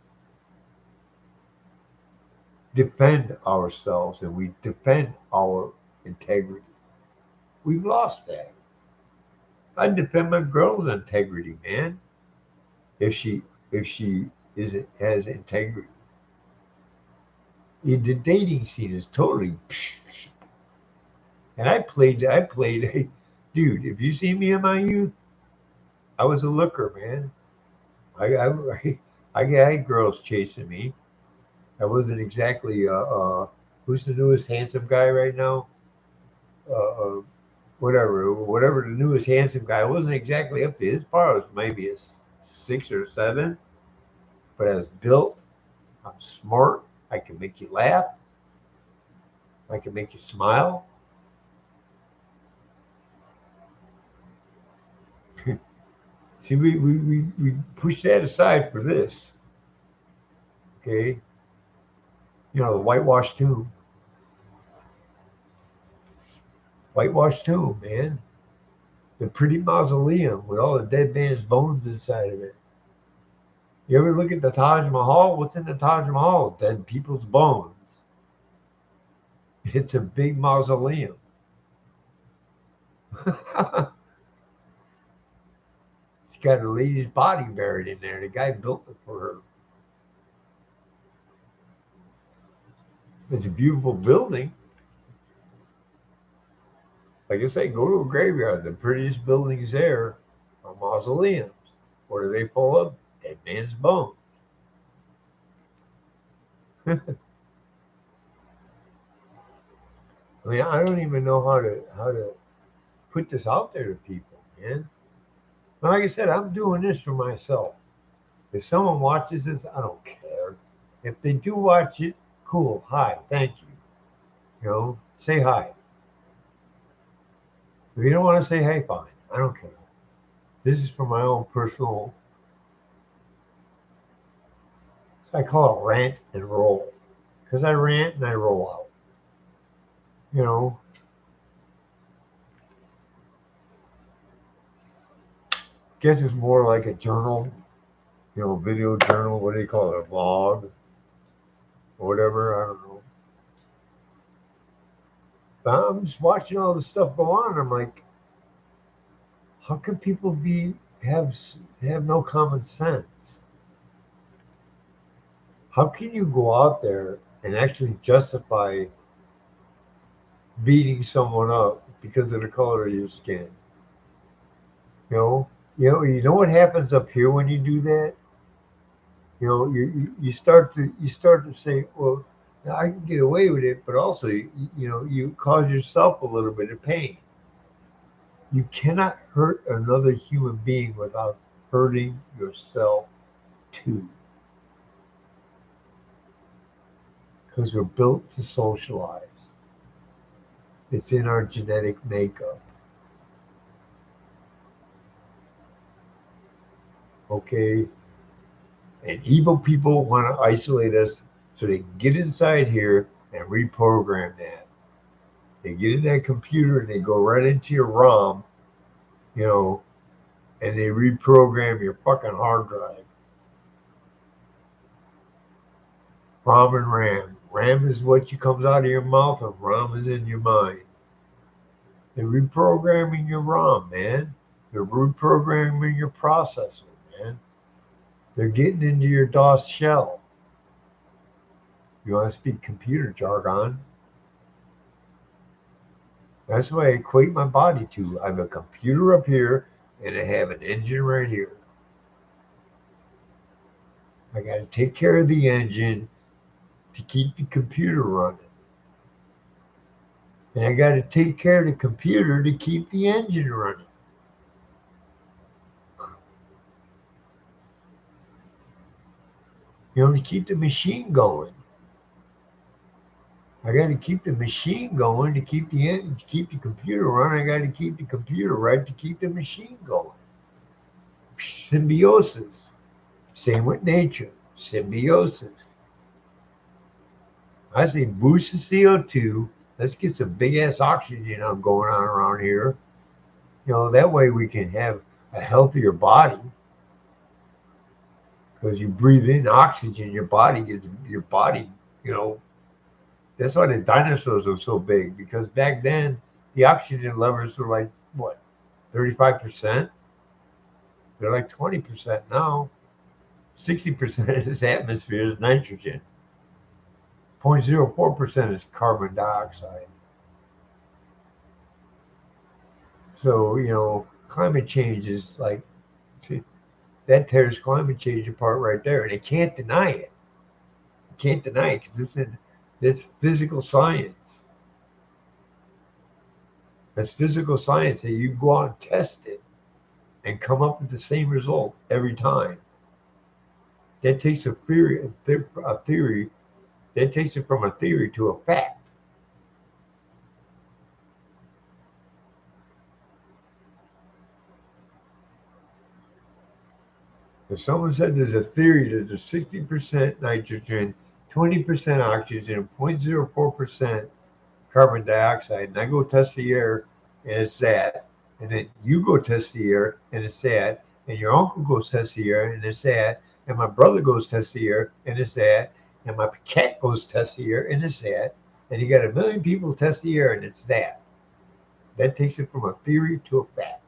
defend ourselves and we defend our integrity. We've lost that. I defend my girl's integrity, man. If she isn't has integrity. The dating scene is totally. And I played. Dude, if you see me in my youth, I was a looker, man. I had girls chasing me. I wasn't exactly who's the newest handsome guy right now? Uh, uh, whatever the newest handsome guy. I wasn't exactly up to his par. I was maybe a six or seven, but I was built. I'm smart. I can make you laugh. I can make you smile. See, we push that aside for this. Okay, the whitewashed tomb, man. The pretty mausoleum with all the dead man's bones inside of it. You ever look at the Taj Mahal? What's in the Taj Mahal? Dead people's bones. It's a big mausoleum. It's got a lady's body buried in there. The guy built it for her. It's a beautiful building. Like I say, go to a graveyard. The prettiest buildings there are mausoleums. What are they full of? Dead man's bones. I mean, I don't even know how to put this out there to people, man. But like I said, I'm doing this for myself. If someone watches this, I don't care. If they do watch it, cool. Hi, thank you. Say hi. If you don't want to say hey, fine. I don't care. This is for my own personal. I call it rant and roll because I rant and I roll out. You know, guess it's more like a journal. Video journal. What do you call it? A vlog or whatever. I don't know. But I'm just watching all this stuff go on. And I'm like, how can people have no common sense? How can you go out there and actually justify beating someone up because of the color of your skin? You know what happens up here when you do that. You start to say, well, I can get away with it, but also you cause yourself a little bit of pain. You cannot hurt another human being without hurting yourself too, because we're built to socialize. It's in our genetic makeup. Okay, and evil people want to isolate us so they can get inside here and reprogram that. They get in that computer and they go right into your ROM, you know, and they reprogram your fucking hard drive. ROM and RAM. RAM is what comes out of your mouth, and ROM is in your mind. They're reprogramming your ROM, man. They're reprogramming your processor, man. They're getting into your DOS shell. You want to speak computer jargon? That's what I equate my body to. I have a computer up here and I have an engine right here. I got to take care of the engine to keep the computer running. And I got to take care of the computer to keep the engine running. To keep the machine going. I got to keep the machine going to keep the engine, to keep the computer running. I got to keep the computer right to keep the machine going. Symbiosis. Same with nature. Symbiosis. I say boost the CO2. Let's get some big ass oxygen going on around here. That way we can have a healthier body. Because you breathe in oxygen, your body, that's why the dinosaurs are so big. Because back then, the oxygen levels were like, what, 35%? They're like 20% now. 60% of this atmosphere is nitrogen. 0.04% is carbon dioxide. So, climate change is like, that tears climate change apart right there. And they can't deny it. You can't deny it because it's in this physical science. That's physical science that you go out and test it and come up with the same result every time. That takes a theory, that takes it from a theory to a fact. If someone said there's a theory that there's 60% nitrogen, 20% oxygen, and 0.04% carbon dioxide, and I go test the air and it's that, and then you go test the air and it's that, and your uncle goes test the air and it's that, and my brother goes test the air, and it's that, and my cat goes test the air, and it's that, and you got a million people test the air, and it's that. That takes it from a theory to a fact.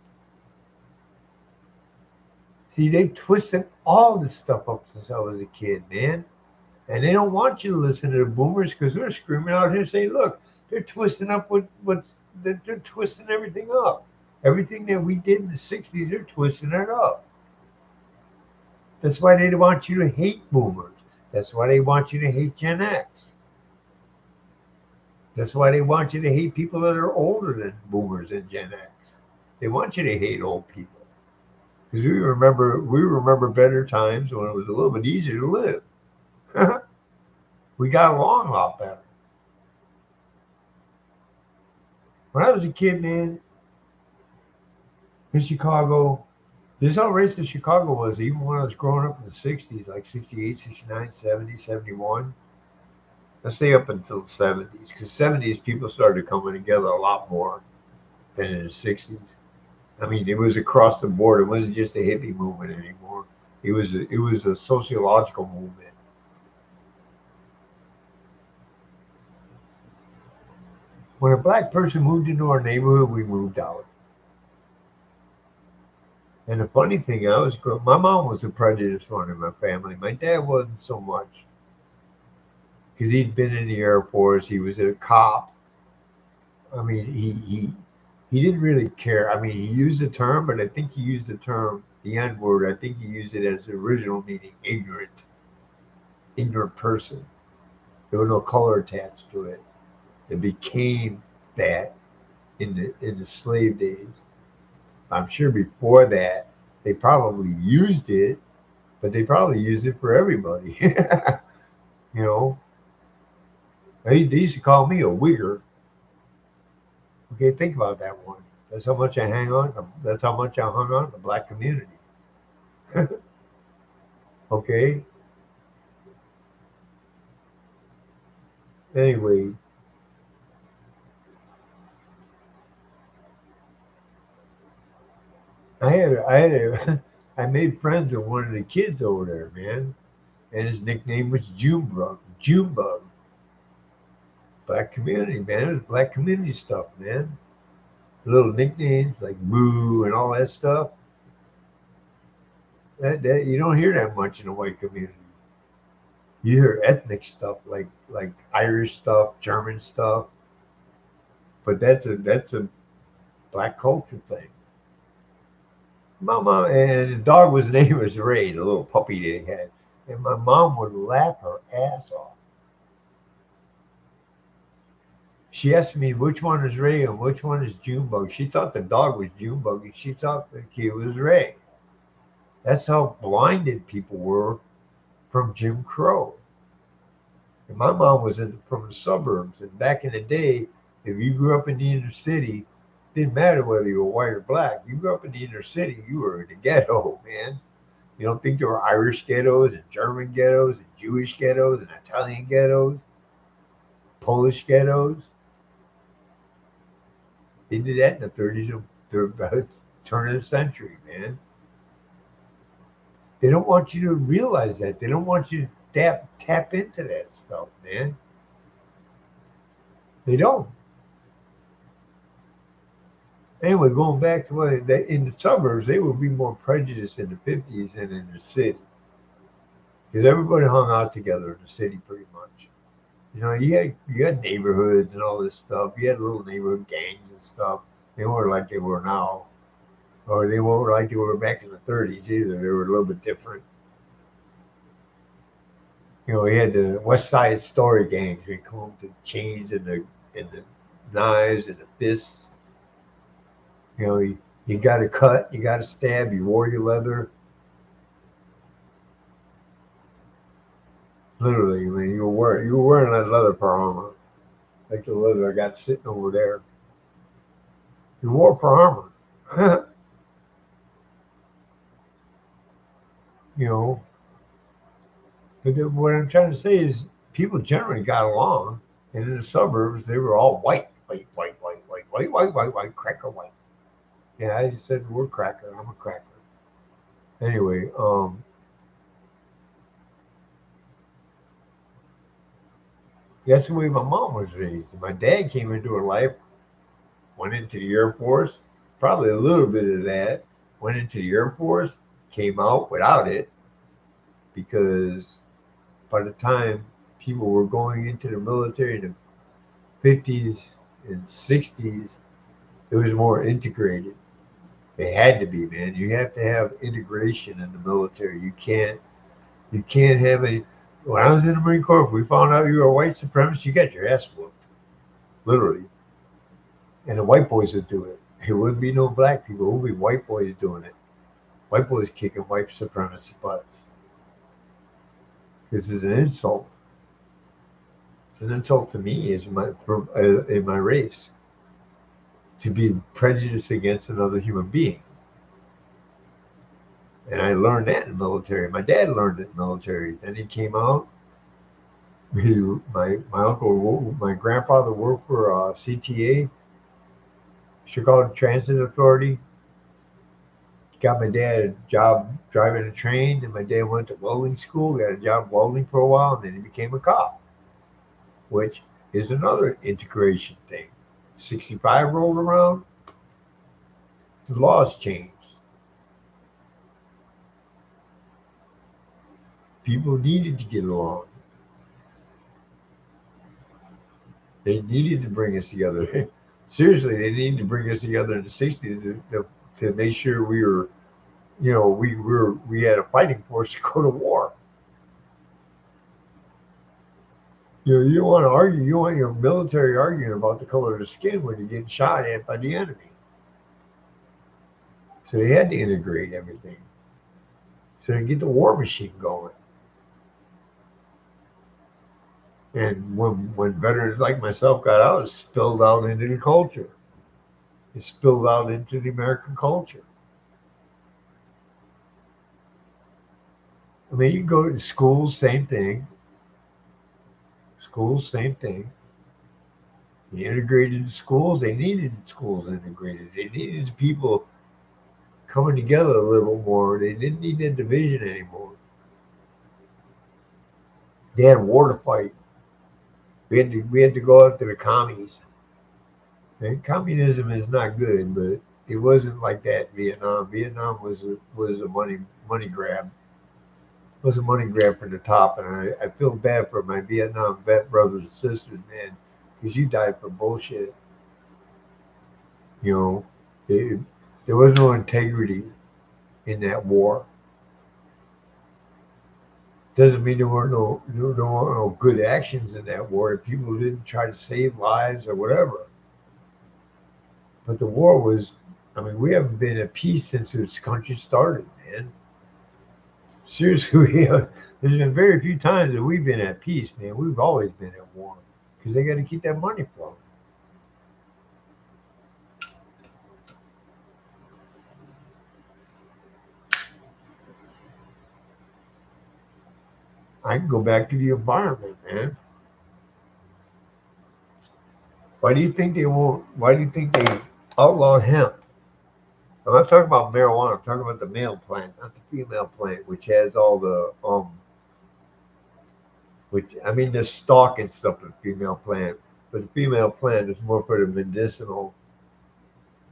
See, they twisted all this stuff up since I was a kid, man. And they don't want you to listen to the boomers because they're screaming out here saying, look, they're twisting up they're twisting everything up. Everything that we did in the 60s, they're twisting it up. That's why they want you to hate boomers. That's why they want you to hate Gen X. That's why they want you to hate people that are older than boomers and Gen X. They want you to hate old people because we remember better times when it was a little bit easier to live. We got along a lot better. When I was a kid, man, in Chicago, this is how racist Chicago was, even when I was growing up in the 60s, like 68, 69, 70, 71. Let's say up until the 70s, because 70s people started coming together a lot more than in the 60s. I mean, it was across the board. It wasn't just a hippie movement anymore. It was a sociological movement. When a black person moved into our neighborhood, we moved out. And the funny thing, my mom was a prejudiced one in my family. My dad wasn't so much because he'd been in the Air Force. He was a cop. I mean, he didn't really care. I mean, he used the term, but I think he used the term, the N word. I think he used it as the original meaning, ignorant person. There was no color attached to it. It became that in the slave days. I'm sure before that they probably used it, but they probably used it for everybody. You know, they used to call me a wigger. Okay, think about that one. That's how much I hang on. That's how much I hung on the black community. Okay. Anyway, I made friends with one of the kids over there, man, and his nickname was Junebug. Junebug. Black community, man. It was black community stuff, man. Little nicknames like Moo and all that stuff. That you don't hear that much in the white community. You hear ethnic stuff like Irish stuff, German stuff, but that's a black culture thing. My mom and the dog was name was Ray, the little puppy they had, and my mom would laugh her ass off. She asked me which one is Ray and which one is Junebug. She thought the dog was Junebug and she thought the kid was Ray. That's how blinded people were from Jim Crow. And my mom was from the suburbs, and back in the day, if you grew up in the inner city, didn't matter whether you were white or black. You grew up in the inner city, you were in the ghetto, man. You don't think there were Irish ghettos and German ghettos and Jewish ghettos and Italian ghettos, Polish ghettos? They did that in the 30s and about turn of the century, man. They don't want you to realize that. They don't want you to tap into that stuff, man. They don't. Anyway, going back to what in the suburbs, they would be more prejudiced in the 50s than in the city because everybody hung out together in the city pretty much. You had neighborhoods and all this stuff. You had little neighborhood gangs and stuff. They weren't like they were now, or they weren't like they were back in the 30s either. They were a little bit different. We had the West Side Story gangs. We come with the chains and the knives and the fists. You got to cut, you got to stab. You wore your leather. Literally, I mean, you were wearing that leather for armor, like the leather I got sitting over there. You wore for armor. you know, but what I'm trying to say is people generally got along, and in the suburbs they were all white, white, white, white, white, white, white, white, white, cracker white. Yeah, I just said the word cracker. I'm a cracker. Anyway, That's the way my mom was raised. My dad came into her life, went into the Air Force, probably a little bit of that, went into the Air Force, came out without it because by the time people were going into the military in the 50s and 60s, it was more integrated. It had to be, man. You have to have integration in the military. You can't have any. When I was in the Marine Corps, if we found out you were a white supremacist, you got your ass whooped, literally. And the white boys would do it. It wouldn't be no black people. It would be white boys doing it. White boys kicking white supremacist butts. This is an insult. It's an insult to me in my race to be prejudiced against another human being. And I learned that in the military. My dad learned it in the military. Then he came out. My grandfather worked for CTA, Chicago Transit Authority. Got my dad a job driving a train, and my dad went to welding school, got a job welding for a while, and then he became a cop, which is another integration thing. 65 rolled around, the laws changed. People needed to get along. They needed to bring us together. Seriously, they needed to bring us together in the 60s to make sure we were, we had a fighting force to go to war. You don't want to argue. You don't want your military arguing about the color of the skin when you're getting shot at by the enemy. So they had to integrate everything. So they get the war machine going. And when veterans like myself got out, it spilled out into the culture. It spilled out into the American culture. I mean, you can go to schools, same thing. Schools, same thing. They integrated the schools. They needed the schools integrated. They needed the people coming together a little more. They didn't need that division anymore. They had war to fight. We had to go after the commies. And communism is not good, but it wasn't like that in Vietnam. Vietnam was a money grab. It was a money grab from the top, and I feel bad for my Vietnam vet brothers and sisters, man, because you died for bullshit. You know, it, there was no integrity in that war. Doesn't mean there weren't no good actions in that war. People didn't try to save lives or whatever. But the war was, I mean, we haven't been at peace since this country started, man. Seriously, there's been very few times that we've been at peace, man. We've always been at war because they got to keep that money flowing. I can go back to the environment, man. Why do you think they won't? Why do you think they outlawed hemp? I'm not talking about marijuana. I'm talking about the male plant, not the female plant, which has all the which I mean the stalk and stuff of the female plant, but the female plant is more for the medicinal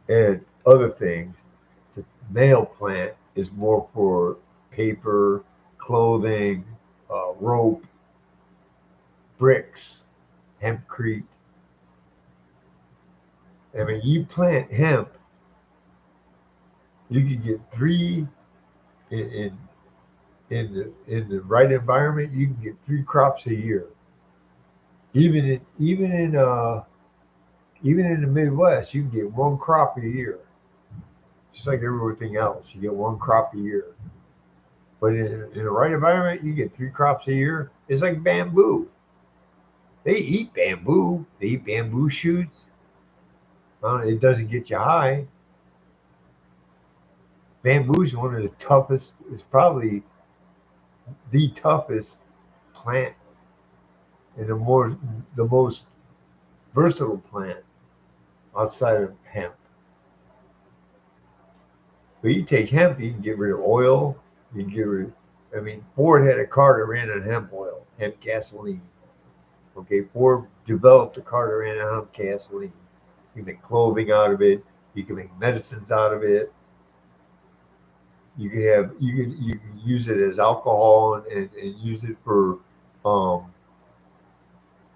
and other things. The male plant is more for paper, clothing, rope, bricks, hempcrete. I mean, you plant hemp, you can get three in in the right environment. You can get three crops a year. Even in the Midwest, you can get one crop a year, just like everything else. You get one crop a year. But in the right environment, you get three crops a year. It's like bamboo. They eat bamboo. They eat bamboo shoots. It doesn't get you high. Bamboo is one of the toughest. It's probably the toughest plant and the most versatile plant outside of hemp. But you take hemp, you can get rid of oil. You can get rid. I mean, Ford had a car that ran on hemp oil, hemp gasoline. Okay, Ford developed the Carter-Anaheim gasoline. You can make clothing out of it. You can make medicines out of it. You can use it as alcohol and use it for um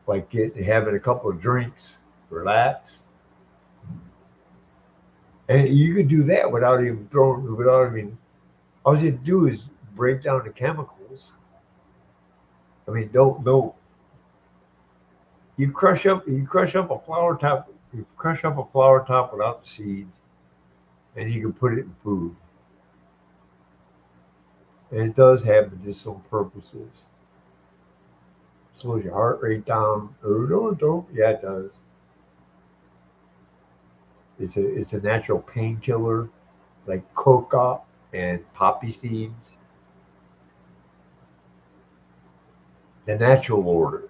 like having a couple of drinks, relax, and you could do that without even all you do is break down the chemicals. I mean, don't you crush up a flower top without the seeds, and you can put it in food, and it does have medicinal purposes. Slows your heart rate down. Oh no, it don't. Yeah, it does. It's a natural painkiller like coca and poppy seeds. The natural order,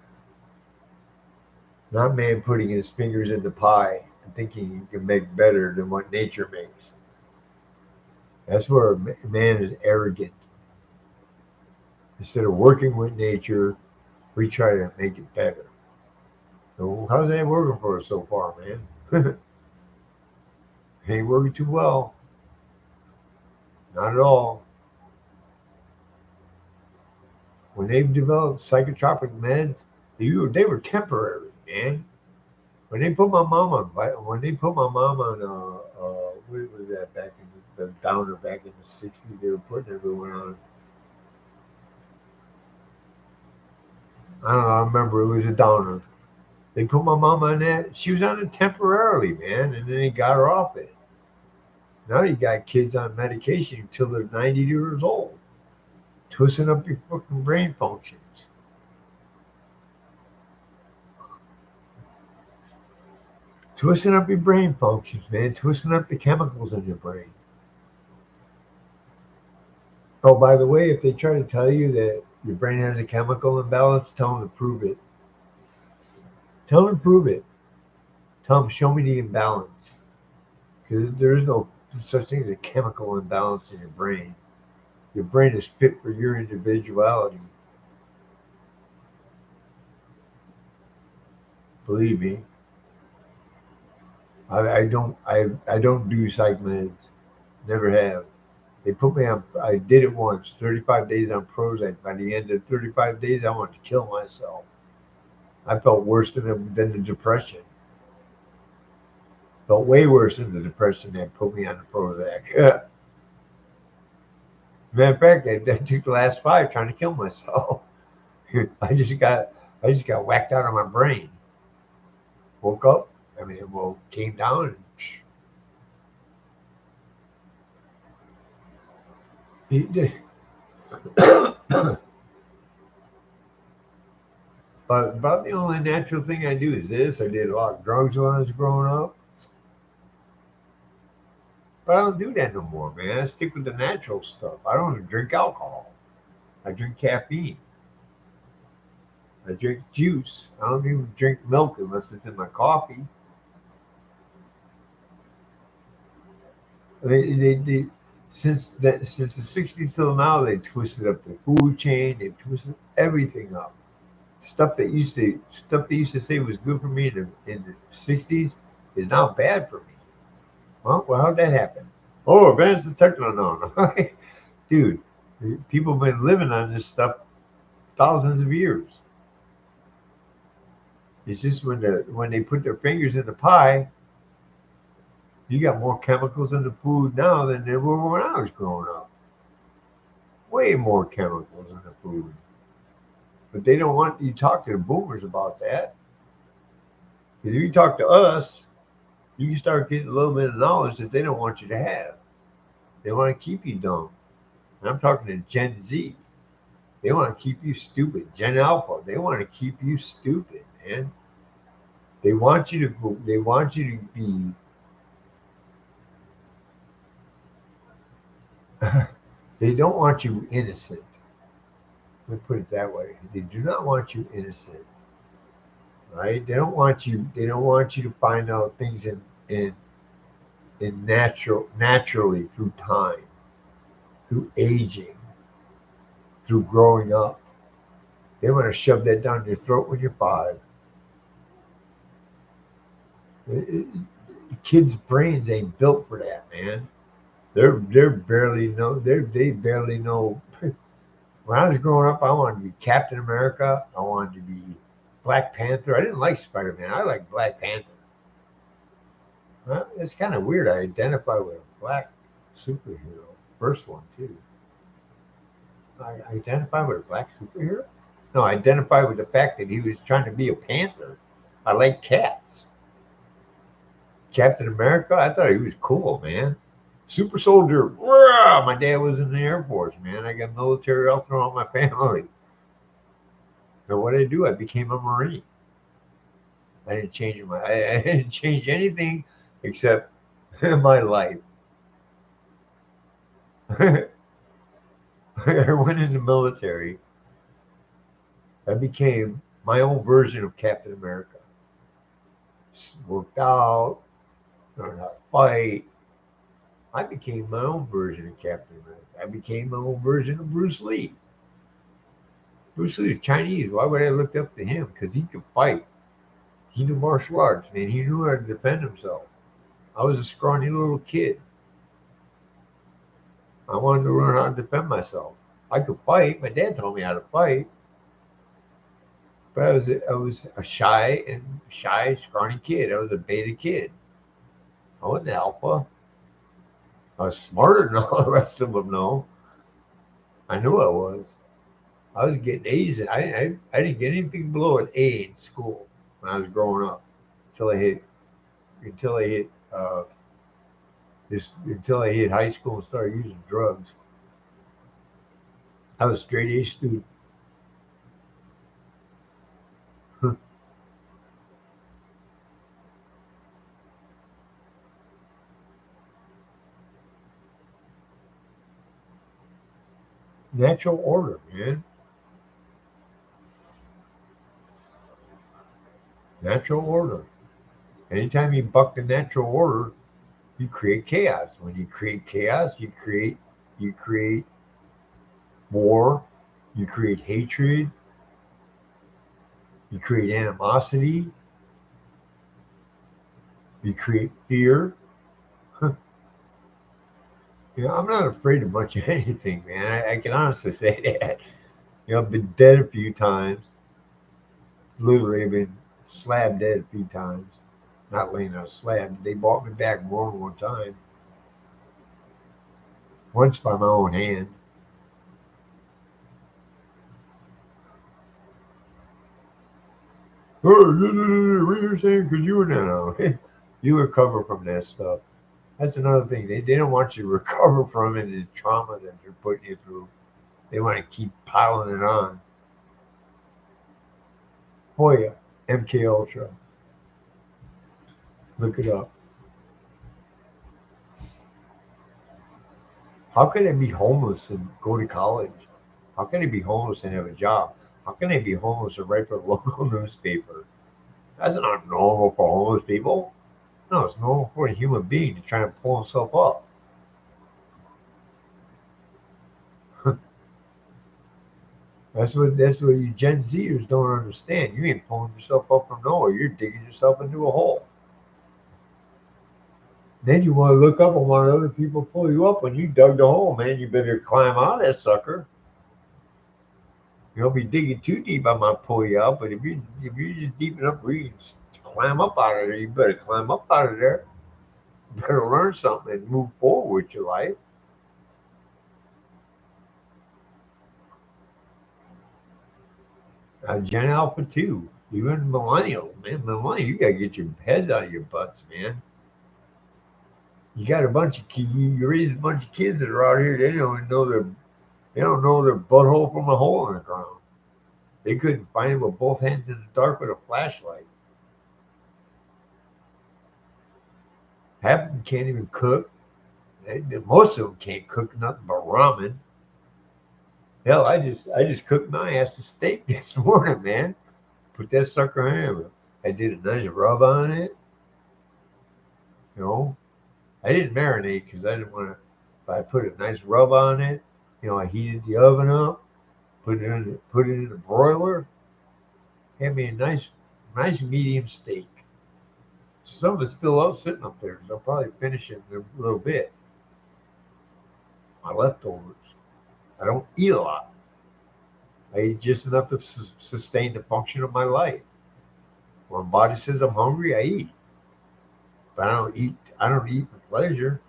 not man putting his fingers in the pie and thinking he can make better than what nature makes. That's where man is arrogant. Instead of working with nature, we try to make it better. So how's that working for us so far, man? Ain't working too well. Not at all. When they've developed psychotropic meds, they were temporary, man. When they put my mom on, what was that back in the downer back in the '60s? They were putting everyone on. I don't know. I remember it was a downer. They put my mom on that. She was on it temporarily, man, and then they got her off it. Now you got kids on medication until they're 90 years old, twisting up your fucking brain functions. Twisting up your brain functions, man. Twisting up the chemicals in your brain. Oh, by the way, if they try to tell you that your brain has a chemical imbalance, tell them to prove it. Tell them to prove it. Tell them, show me the imbalance. Because there is no such thing as a chemical imbalance in your brain. Your brain is fit for your individuality. Believe me, I don't do psych meds. Never have. They put me on. I did it once. 35 days on Prozac. By the end of 35 days, I wanted to kill myself. I felt worse than the depression. Felt way worse than the depression that put me on the Prozac. Matter of fact, I took the last 5 trying to kill myself. I just got I just got whacked out of my brain. Woke up. I mean, well, came down and he did. But about the only natural thing I do is this. I did a lot of drugs when I was growing up, but I don't do that no more, man. I stick with the natural stuff. I don't even drink alcohol. I drink caffeine. I drink juice. I don't even drink milk unless it's in my coffee. They since the '60s till now, they twisted up the food chain. They twisted everything up. Stuff that used to say was good for me in the '60s is now bad for me. Well, how'd that happen? Oh, advanced detector, no, no, dude. People have been living on this stuff thousands of years. It's just when they put their fingers in the pie, you got more chemicals in the food now than there were when I was growing up. Way more chemicals in the food. But they don't want you to talk to the boomers about that. Because if you talk to us, you can start getting a little bit of knowledge that they don't want you to have. They want to keep you dumb. And I'm talking to Gen Z. They want to keep you stupid. Gen Alpha, they want to keep you stupid, man. They want you to be they don't want you innocent. Let me put it that way. They do not want you innocent, right? They don't want you to find out things in naturally through time, through aging, through growing up. They want to shove that down your throat when you're 5. Kids' brains ain't built for that, man. They're barely know they barely know. When I was growing up, I wanted to be Captain America. I wanted to be Black Panther. I didn't like Spider Man. I liked Black Panther. Well, it's kind of weird. I identify with a black superhero. First one too. I identify with a black superhero. No, I identify with the fact that he was trying to be a panther. I like cats. Captain America. I thought he was cool, man. Super soldier. Rah! My dad was in the Air Force, man. I got military all throughout my family. So what did I do? I became a Marine. I didn't change anything except my life. I went in the military. I became my own version of Captain America. Worked out, learned how to fight. I became my own version of Captain America. I became my own version of Bruce Lee. Bruce Lee was Chinese. Why would I look up to him? Because he could fight. He knew martial arts, man. He knew how to defend himself. I was a scrawny little kid. I wanted to learn how to defend myself. I could fight. My dad taught me how to fight, but I was a shy, scrawny kid. I was a beta kid. I wasn't alpha. I was smarter than all the rest of them. No, I knew I was. I was getting A's. I didn't get anything below an A in school when I was growing up until I hit until I hit high school and started using drugs. I was a straight A student. Natural order, man. Natural order. Anytime you buck the natural order, you create chaos. When you create chaos, you create war, you create hatred, you create animosity, you create fear. I'm not afraid of much of anything, man. I can honestly say that. I've been dead a few times. Literally, I've been slab dead a few times. Not laying on a slab. They brought me back more than one time. Once by my own hand. Oh, what are you saying? Because you were not. You recover from that stuff. That's another thing. They don't want you to recover from it, the trauma that they're putting you through. They want to keep piling it on. Hoya, MK Ultra. Look it up. How can they be homeless and go to college? How can they be homeless and have a job? How can they be homeless and write for a local newspaper? That's not normal for homeless people. No, it's normal for a human being to try and pull himself up. That's what you Gen Zers don't understand. You ain't pulling yourself up from nowhere. You're digging yourself into a hole. Then you want to look up and want other people pull you up when you dug the hole, man. You better climb out of that sucker. You don't be digging too deep, I might pull you out. But if you're just deep enough where you can climb up out of there, you better climb up out of there. You better learn something and move forward with your life. Gen Alpha 2, even Millennial, man. Millennial, you got to get your heads out of your butts, man. You got a bunch of kids, you raise a bunch of kids that are out here, they don't know their butthole from a hole in the ground. They couldn't find it with both hands in the dark with a flashlight. Half of them can't even cook. Most of them can't cook nothing but ramen. Hell, I just cooked my ass a steak this morning, man. Put that sucker in. I did a nice rub on it. You know, I didn't marinate because I didn't want to. But I put a nice rub on it. I heated the oven up, put it in the broiler. Had me a nice medium steak. some of it's still out sitting up there. So I'll probably finish it in a little bit. My leftovers. I don't eat a lot. I eat just enough to sustain the function of my life. When my body says I'm hungry, I eat. But I don't eat. I don't eat for pleasure.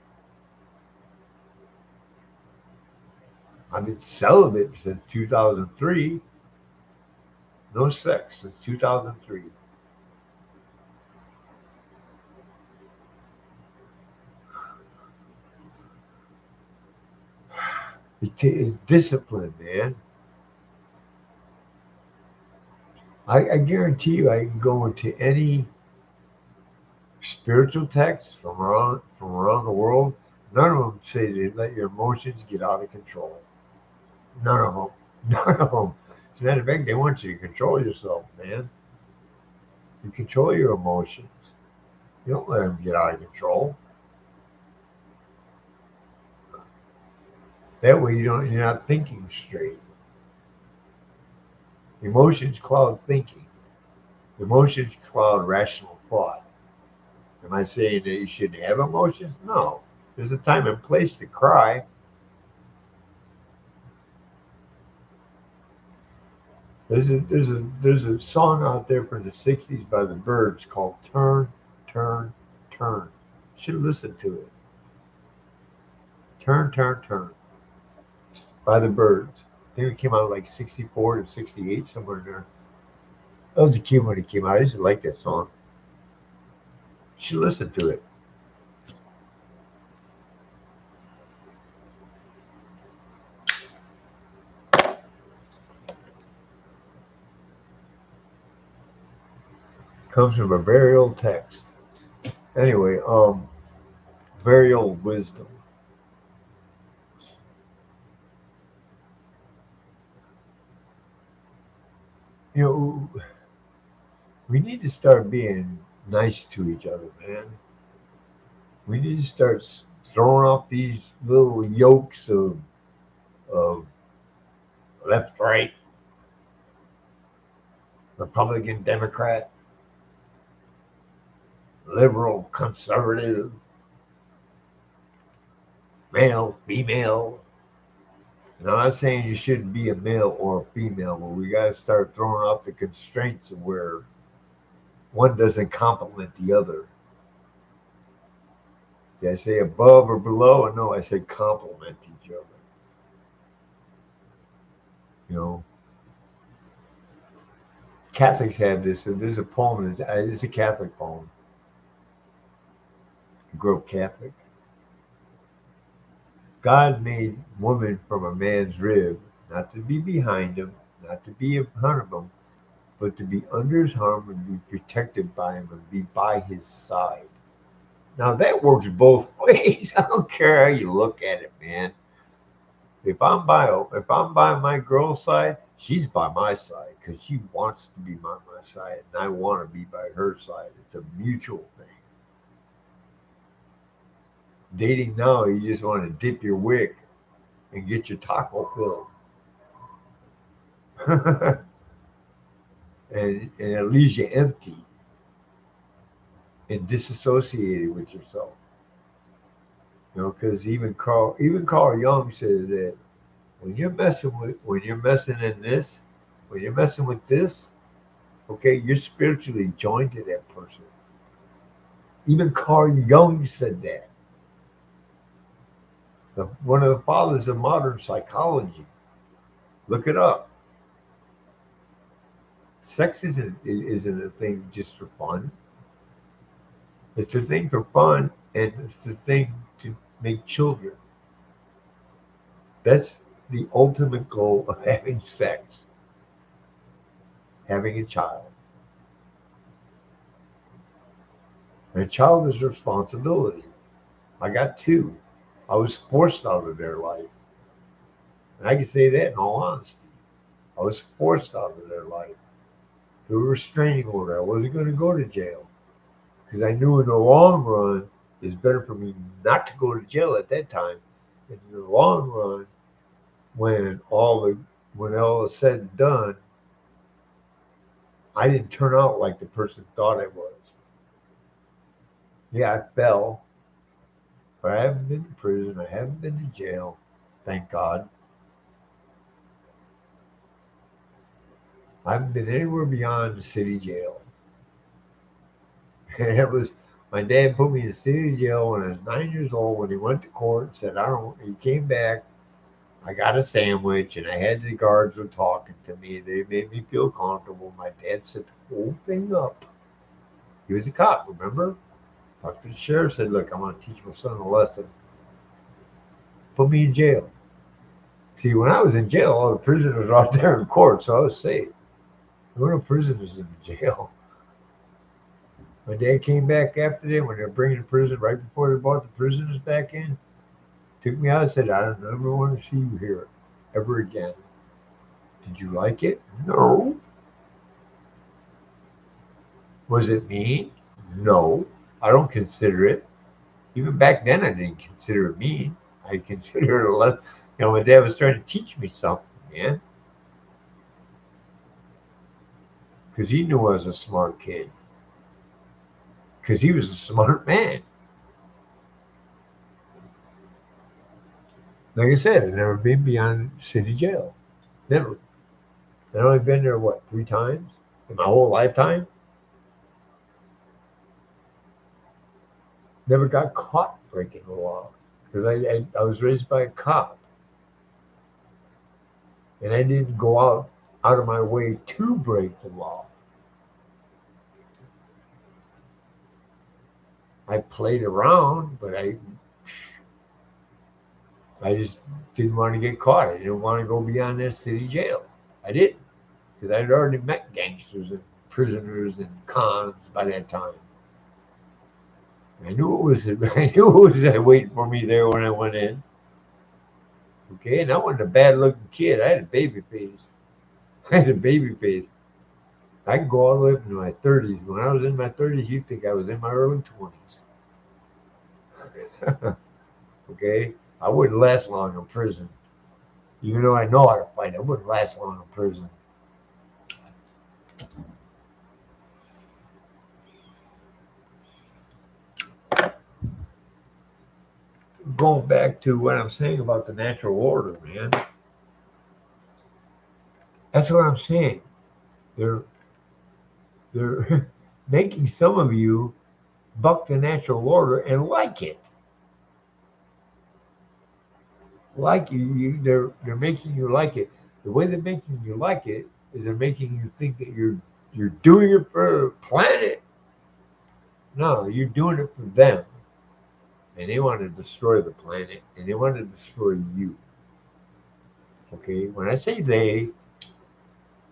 I've been celibate since 2003. No sex since 2003. It's discipline, man. I guarantee you, I can go into any spiritual texts from around the world. None of them say they let your emotions get out of control. None of them. None of them. As a matter of fact, they want you to control yourself, man. You control your emotions. You don't let them get out of control. That way, you're not thinking straight. Emotions cloud thinking. Emotions cloud rational thought. Am I saying that you shouldn't have emotions? No. There's a time and place to cry. There's a song out there from the '60s by the Byrds called "Turn, Turn, Turn." You should listen to it. "Turn, Turn, Turn" by the Byrds. I think it came out like '64 to '68, somewhere in there. I was a kid when it came out. I used to like that song. You should listen to it. It comes from a very old text. Anyway, very old wisdom. You know, we need to start being nice to each other, man. We need to start throwing off these little yokes of left, right, Republican, Democrat, liberal, conservative, male, female. And I'm not saying you shouldn't be a male or a female, but we got to start throwing off the constraints of where one doesn't complement the other. Did I say above or below? Or no, I said complement each other. You know, Catholics have this. And there's a poem. It's a Catholic poem. I grew up Catholic. God made woman from a man's rib, not to be behind him, not to be in front of him, but to be under his arm and be protected by him and be by his side. Now that works both ways. I don't care how you look at it, man. If I'm by my girl's side, she's by my side because she wants to be by my side, and I want to be by her side. It's a mutual thing. Dating now, you just want to dip your wick and get your taco filled, and it leaves you empty and disassociated with yourself. You know, because even Carl Jung says that when you're messing in this, when you're messing with this, okay, you're spiritually joined to that person. Even Carl Jung said that. One of the fathers of modern psychology. Look it up. Sex isn't a thing just for fun. It's a thing for fun, and it's a thing to make children. That's the ultimate goal of having sex, having a child. And a child is a responsibility. I got two. I was forced out of their life. And I can say that in all honesty. I was forced out of their life through a restraining order. I wasn't going to go to jail because I knew in the long run it's better for me not to go to jail at that time. In the long run, when all is said and done, I didn't turn out like the person thought I was. Yeah, I fell, but I haven't been to prison. I haven't been to jail. Thank God. I haven't been anywhere beyond the city jail. It was my dad put me in city jail when I was 9 years old. When he went to court and said, "I don't." He came back. I got a sandwich, and I had the guards were talking to me. They made me feel comfortable. My dad set the whole thing up. He was a cop, remember? Talked to the sheriff, said, "Look, I want to teach my son a lesson. Put me in jail." See, when I was in jail, all the prisoners were out there in court, so I was safe. There were no prisoners in the jail. My dad came back after that when they were bringing the prison, right before they brought the prisoners back in. Took me out and said, "I don't ever want to see you here ever again." Did you like it? No. Was it mean? No. I don't consider it. Even back then, I didn't consider it mean. I considered it less. My dad was trying to teach me something, man, because he knew I was a smart kid. Because he was a smart man. Like I said, I've never been beyond city jail. Never. I've only been there, what, 3 times in my whole lifetime? Never got caught breaking the law because I was raised by a cop, and I didn't go out of my way to break the law. I played around, but I just didn't want to get caught. I didn't want to go beyond that city jail. I didn't, because I'd already met gangsters and prisoners and cons by that time. I knew it was I knew it was waiting for me there when I went in. Okay, and I wasn't a bad looking kid. I had a baby face. I had a baby face. I could go all the way up into my 30s. When I was in my 30s, you'd think I was in my early 20s. Okay, I wouldn't last long in prison. Even though I know how to fight, I wouldn't last long in prison. Going back to what I'm saying about the natural order, man. That's what I'm saying. They're they're making some of you buck the natural order and like it. Like they're making you like it. The way they're making you like it is they're making you think that you're doing it for the planet. No, you're doing it for them, and they want to destroy the planet, and they want to destroy you. Okay, when I say they,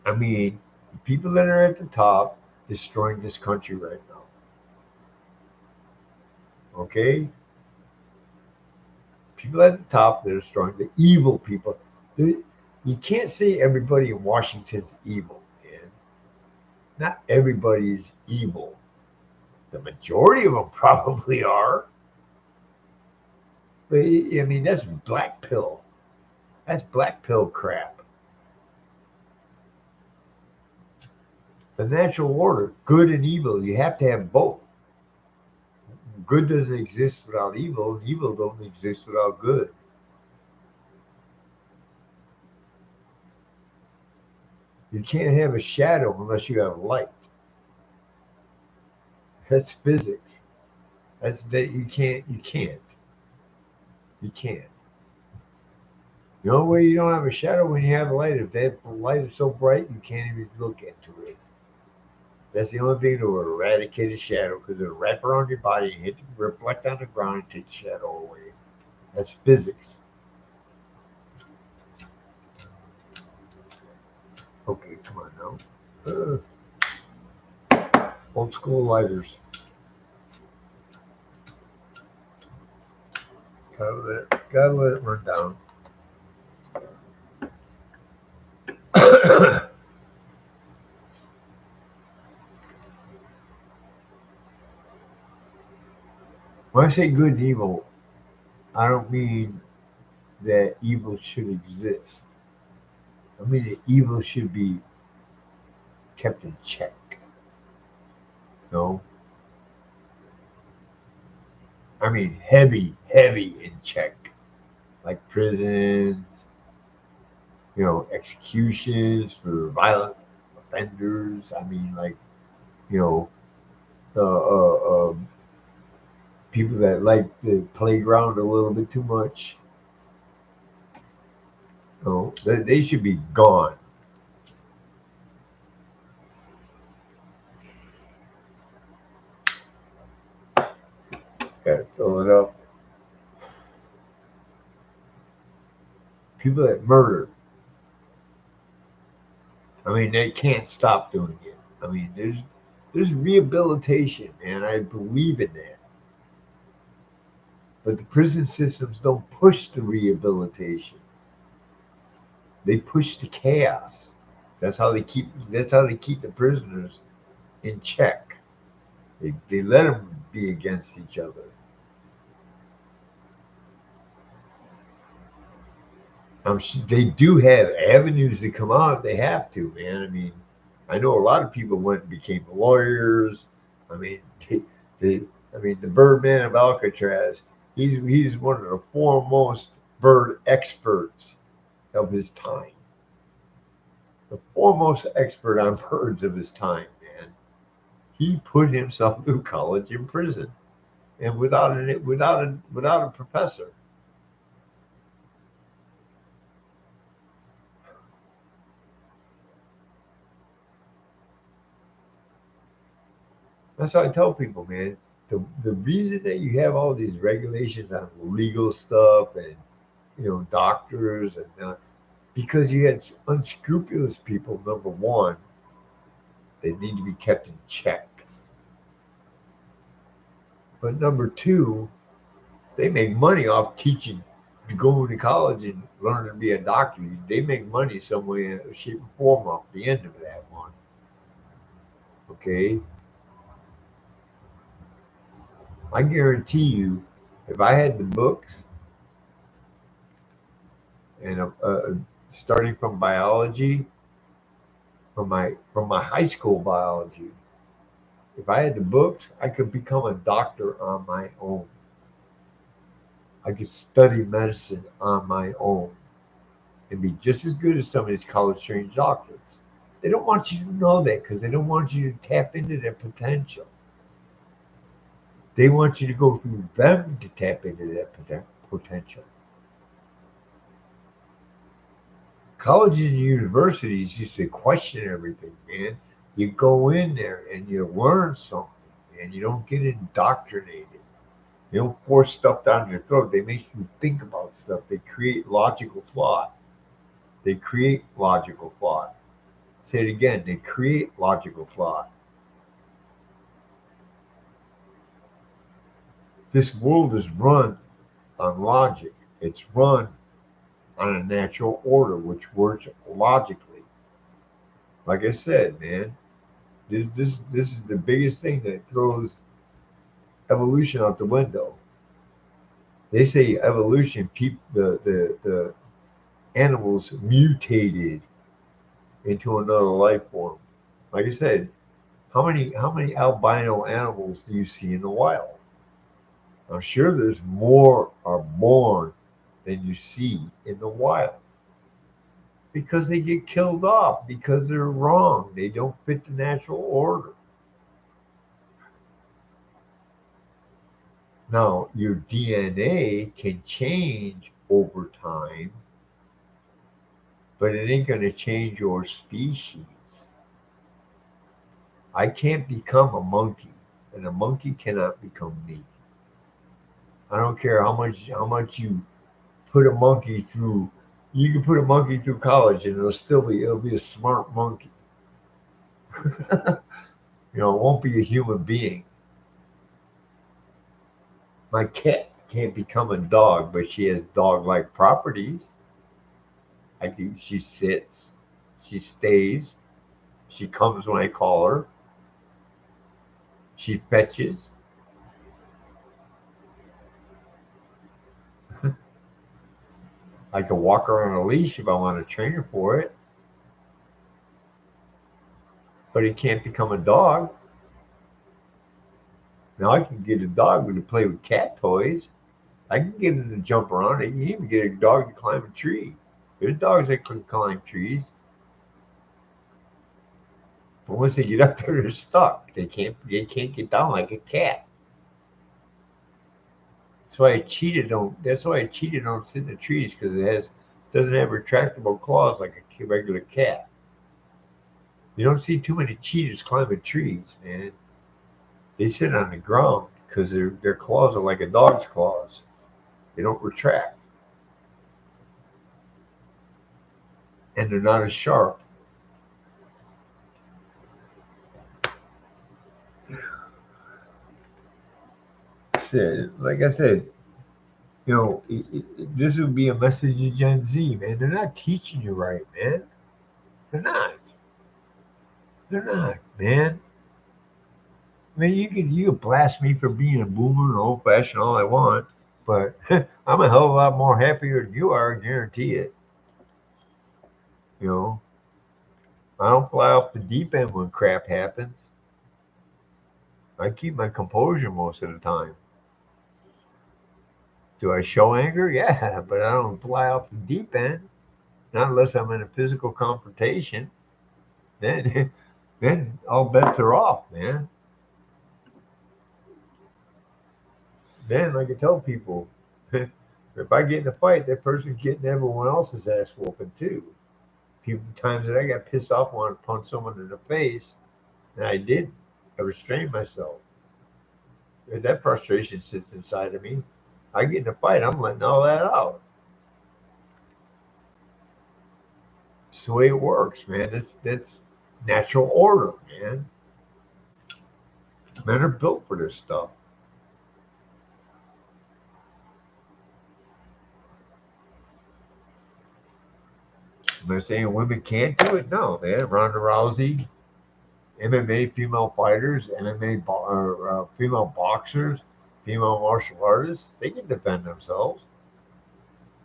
I mean the people that are at the top destroying this country right now. Okay, people at the top that are strong, the evil people. You can't say everybody in Washington's evil, man. Not everybody is evil. The majority of them probably are. But I mean, that's black pill. That's black pill crap. The natural order, good and evil, you have to have both. Good doesn't exist without evil, and evil don't exist without good. You can't have a shadow unless you have light. That's physics. That's that you can't. The only way you don't have a shadow when you have a light, if that light is so bright you can't even look into it. That's the only thing that will eradicate a shadow because it'll wrap around your body and reflect on the ground and take the shadow away. That's physics. Okay, come on now. Old school lighters. Gotta let it run down. When I say good and evil, I don't mean that evil should exist. I mean that evil should be kept in check. No, I mean, heavy, heavy in check, like prisons, executions for violent offenders. I mean, like, you know, people that like the playground a little bit too much. They should be gone. Gotta fill it up. People that murder, I mean, they can't stop doing it. I mean, there's rehabilitation, man. I believe in that. But the prison systems don't push the rehabilitation. They push the chaos. That's how they keep the prisoners in check. They let them be against each other. They do have avenues to come out. They have to, man. I mean, I know a lot of people went and became lawyers. I mean, they, the Birdman of Alcatraz. He's one of the foremost bird experts of his time. The foremost expert on birds of his time, man. He put himself through college in prison, and without a professor. That's how I tell people, man. The reason that you have all these regulations on legal stuff and doctors and because you had unscrupulous people. Number one, they need to be kept in check. But number two, they make money off teaching, going to college and learning to be a doctor. They make money some way, shape, or form off the end of that one. Okay, I guarantee you, if I had the books and starting from biology, from my high school biology, if I had the books, I could become a doctor on my own. I could study medicine on my own and be just as good as some of these college trained doctors. They don't want you to know that because they don't want you to tap into their potential. They want you to go through them to tap into that potential. Colleges and universities used to question everything, man. You go in there and you learn something, and you don't get indoctrinated. They don't force stuff down your throat. They make you think about stuff. They create logical thought. They create logical thought. Say it again. They create logical thought. This world is run on logic. It's run on a natural order, which works logically. Like I said, man, this is the biggest thing that throws evolution out the window. They say evolution, the animals mutated into another life form. Like I said, how many albino animals do you see in the wild? I'm sure there's more are born than you see in the wild because they get killed off because they're wrong. They don't fit the natural order. Now, your DNA can change over time, but it ain't going to change your species. I can't become a monkey, and a monkey cannot become me. I don't care how much you put a monkey through. You can put a monkey through college, and it'll be a smart monkey. It won't be a human being. My cat can't become a dog, but she has dog-like properties. She sits, she stays, she comes when I call her, she fetches. I can walk her on a leash if I want to train her for it, but he can't become a dog. Now I can get a dog to play with cat toys. I can get him to jump around. You can even get a dog to climb a tree. There's dogs that can climb trees, but once they get up there, they're stuck. They can't get down like a cat. That's why a cheetah don't. That's why a cheetah don't sit in the trees because doesn't have retractable claws like a regular cat. You don't see too many cheetahs climbing trees, man. They sit on the ground because their claws are like a dog's claws. They don't retract, and they're not as sharp. So, like I said, this would be a message to Gen Z, man. They're not teaching you right, man. They're not. They're not, man. I mean, you can blast me for being a boomer and old fashioned all I want, but I'm a hell of a lot more happier than you are, I guarantee it. You know, I don't fly off the deep end when crap happens. I keep my composure most of the time. Do I show anger? Yeah, but I don't fly off the deep end. Not unless I'm in a physical confrontation. Then, then all bets are off, man. Then, like I tell people, if I get in a fight, that person's getting everyone else's ass whooping too. People, times that I got pissed off, wanted to punch someone in the face, and I did. I restrained myself. If that frustration sits inside of me, I get in a fight, I'm letting all that out. It's the way it works, man. That's natural order, man. Men are built for this stuff. Am I saying women can't do it? No, man. Ronda Rousey, MMA female fighters, female boxers, female martial artists, they can defend themselves.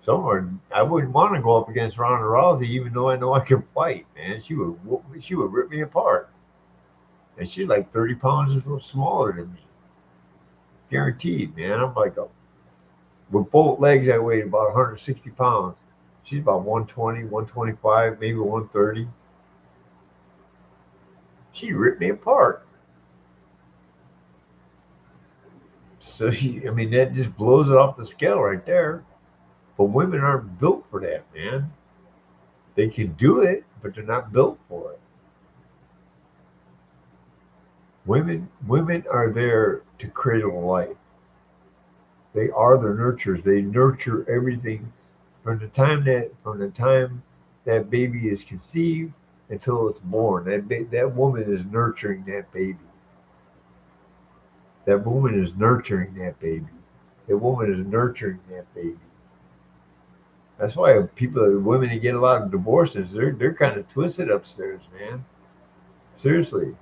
Some are. I wouldn't want to go up against Ronda Rousey, even though I know I can fight. Man, she would rip me apart, and she's like 30 pounds smaller than me, guaranteed. Man, I'm like with both legs, I weigh about 160 pounds. She's about 120, 125, maybe 130. She ripped me apart. So I mean, that just blows it off the scale right there. But women aren't built for that, man. They can do it, but they're not built for it. Women are there to cradle life. They are the nurturers. They nurture everything from the time that baby is conceived until it's born. That woman is nurturing that baby. That woman is nurturing that baby. That woman is nurturing that baby. That's why women that get a lot of divorces, they're kind of twisted upstairs, man. Seriously,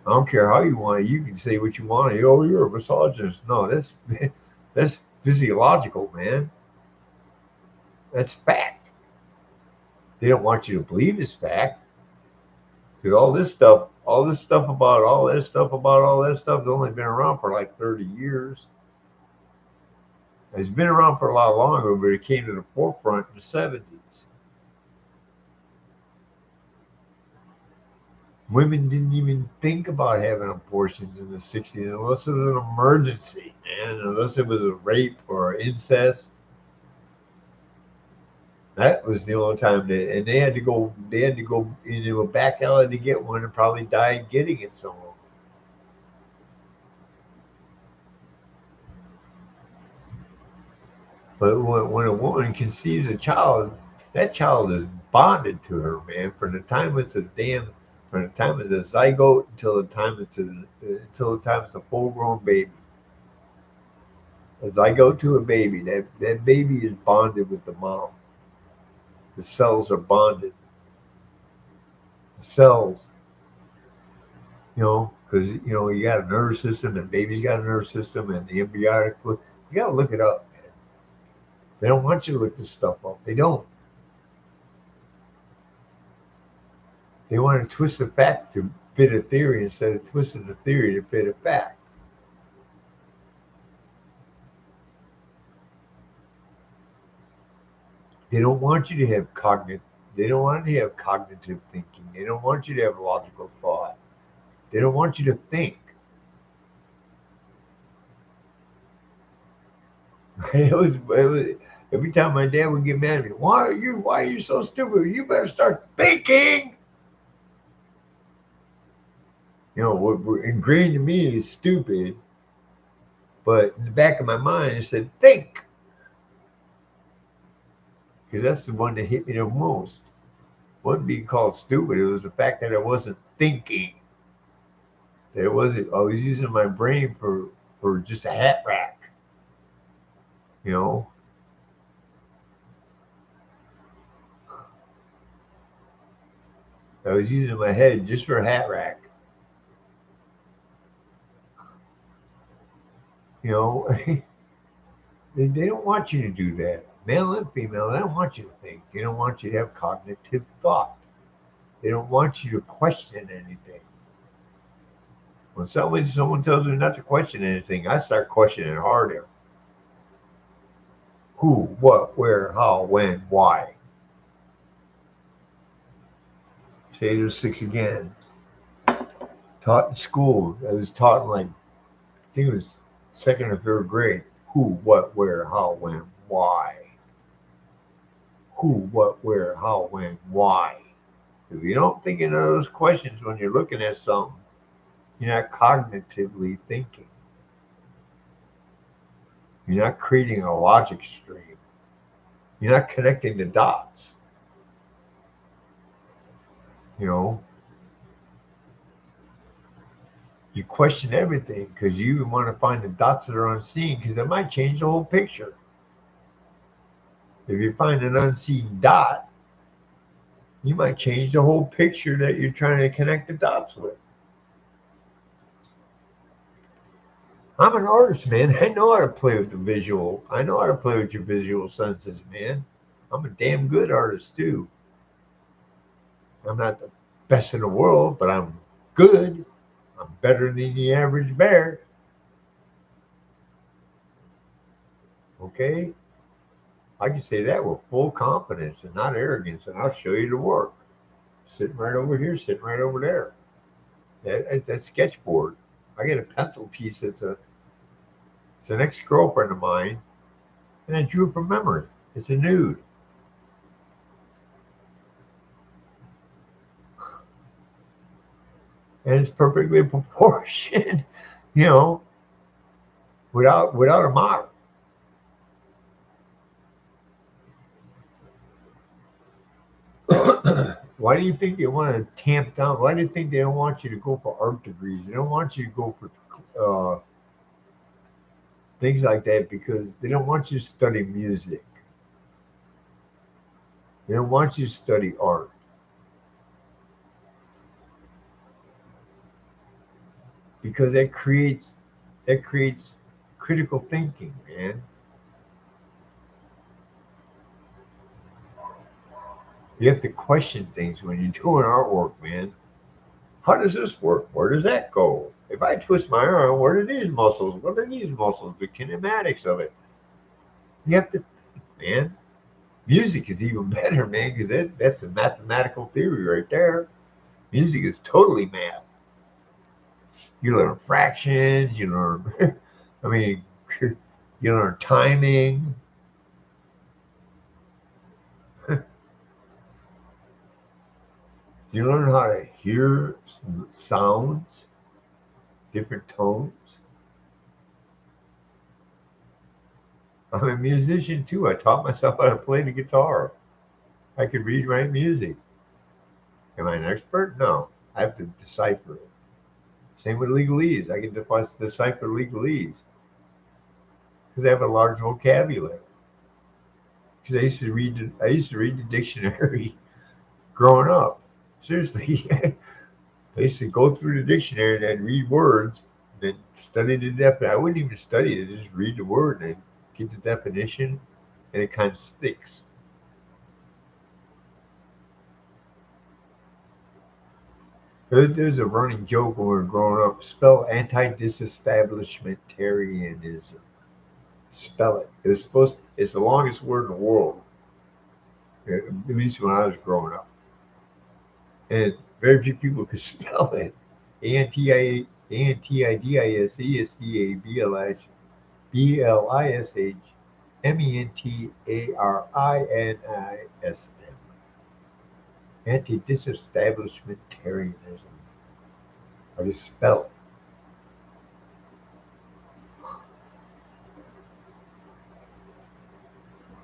I don't care how you want it. You can say what you want. Oh, you're a misogynist. No, that's physiological, man. That's fact. They don't want you to believe it's fact. Because all that stuff has only been around for like 30 years. It's been around for a lot longer, but it came to the forefront in the 70s. Women didn't even think about having abortions in the 60s unless it was an emergency, man, unless it was a rape or incest. That was the only time and they had to go into a back alley to get one and probably died getting it somewhere. But when a woman conceives a child, that child is bonded to her, man. From the time it's a zygote until the time it's a full grown baby. As I go to a baby, that baby is bonded with the mom. The cells are bonded. The cells, because you got a nervous system, and baby's got a nervous system, and the embryonic fluid. You got to look it up, man. They don't want you to look this stuff up. They don't. They want to twist the fact to fit a theory instead of twisting the theory to fit a fact. They don't want you to have cognitive. They don't want you to have cognitive thinking. They don't want you to have logical thought. They don't want you to think. It was every time my dad would get mad at me. Why are you so stupid? You better start thinking. What we're ingrained in me is stupid, but in the back of my mind it said think, because that's the one that hit me the most. Wasn't being called stupid. It was the fact that I wasn't thinking. That it wasn't. I was using my brain for just a hat rack. You know, I was using my head just for a hat rack. You know, they don't want you to do that. Male and female, they don't want you to think. They don't want you to have cognitive thought. They don't want you to question anything. When someone tells me not to question anything, I start questioning harder. Who, what, where, how, when, why. Say those six again. Taught in school. I was taught in I think it was second or third grade. Who, what, where, how, when, why. Who, what, where, how, when, why. If you don't think of those questions when you're looking at something, you're not cognitively thinking. You're not creating a logic stream. You're not connecting the dots. You know, you question everything because you even want to find the dots that are unseen because it might change the whole picture. If you find an unseen dot, you might change the whole picture that you're trying to connect the dots with. I'm an artist, man. I know how to play with the visual. I know how to play with your visual senses, man. I'm a damn good artist too. I'm not the best in the world, but I'm good. I'm better than the average bear. Okay? I can say that with full confidence and not arrogance, and I'll show you the work. Sitting right over here, sitting right over there. That sketchboard. I got a pencil piece it's an ex girlfriend of mine, and I drew it from memory. It's a nude. And it's perfectly proportioned, you know, without a model. Why do you think they want to tamp down? Why do you think they don't want you to go for art degrees? They don't want you to go for things like that because they don't want you to study music. They don't want you to study art because that creates critical thinking, man. You have to question things when you're doing artwork, man. How does this work? Where does that go? If I twist my arm, what are these muscles? What are these muscles? The kinematics of it. You have to, man. Music is even better, man, because that's a mathematical theory right there. Music is totally math. You learn fractions. You learn, I mean, you learn timing. You learn how to hear sounds, different tones. I'm a musician too. I taught myself how to play the guitar. I could read, write music. Am I an expert? No. I have to decipher it. Same with legalese. I can decipher legalese because I have a large vocabulary. Because I used to read the dictionary growing up. Seriously, I used to go through the dictionary and I'd read words, and then study the definition. I wouldn't even study it; just read the word and I'd get the definition, and it kind of sticks. There's a running joke when we were growing up. Spell anti-disestablishmentarianism. Spell it. It's the longest word in the world. at least when I was growing up. And very few people could spell it. Anti-disestablishmentarianism. Anti-disestablishmentarianism. I just spell it.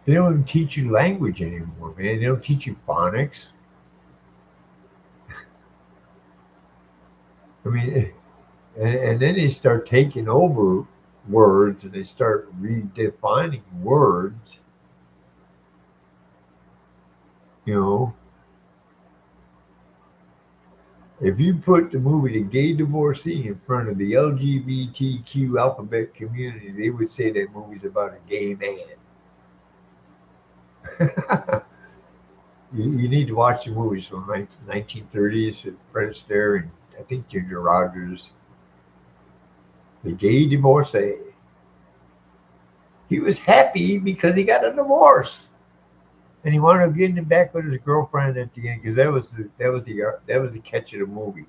They don't even teach you language anymore, man. They don't teach you phonics. I mean, and then they start taking over words and they start redefining words. You know, if you put the movie The Gay Divorcee in front of the LGBTQ alphabet community, they would say that movie's about a gay man. You need to watch the movies from 1930s. Fred Astaire and I think Ginger Rogers. The Gay Divorcee. He was happy because he got a divorce, and he wound up getting back with his girlfriend at the end because that was the catch of the movie.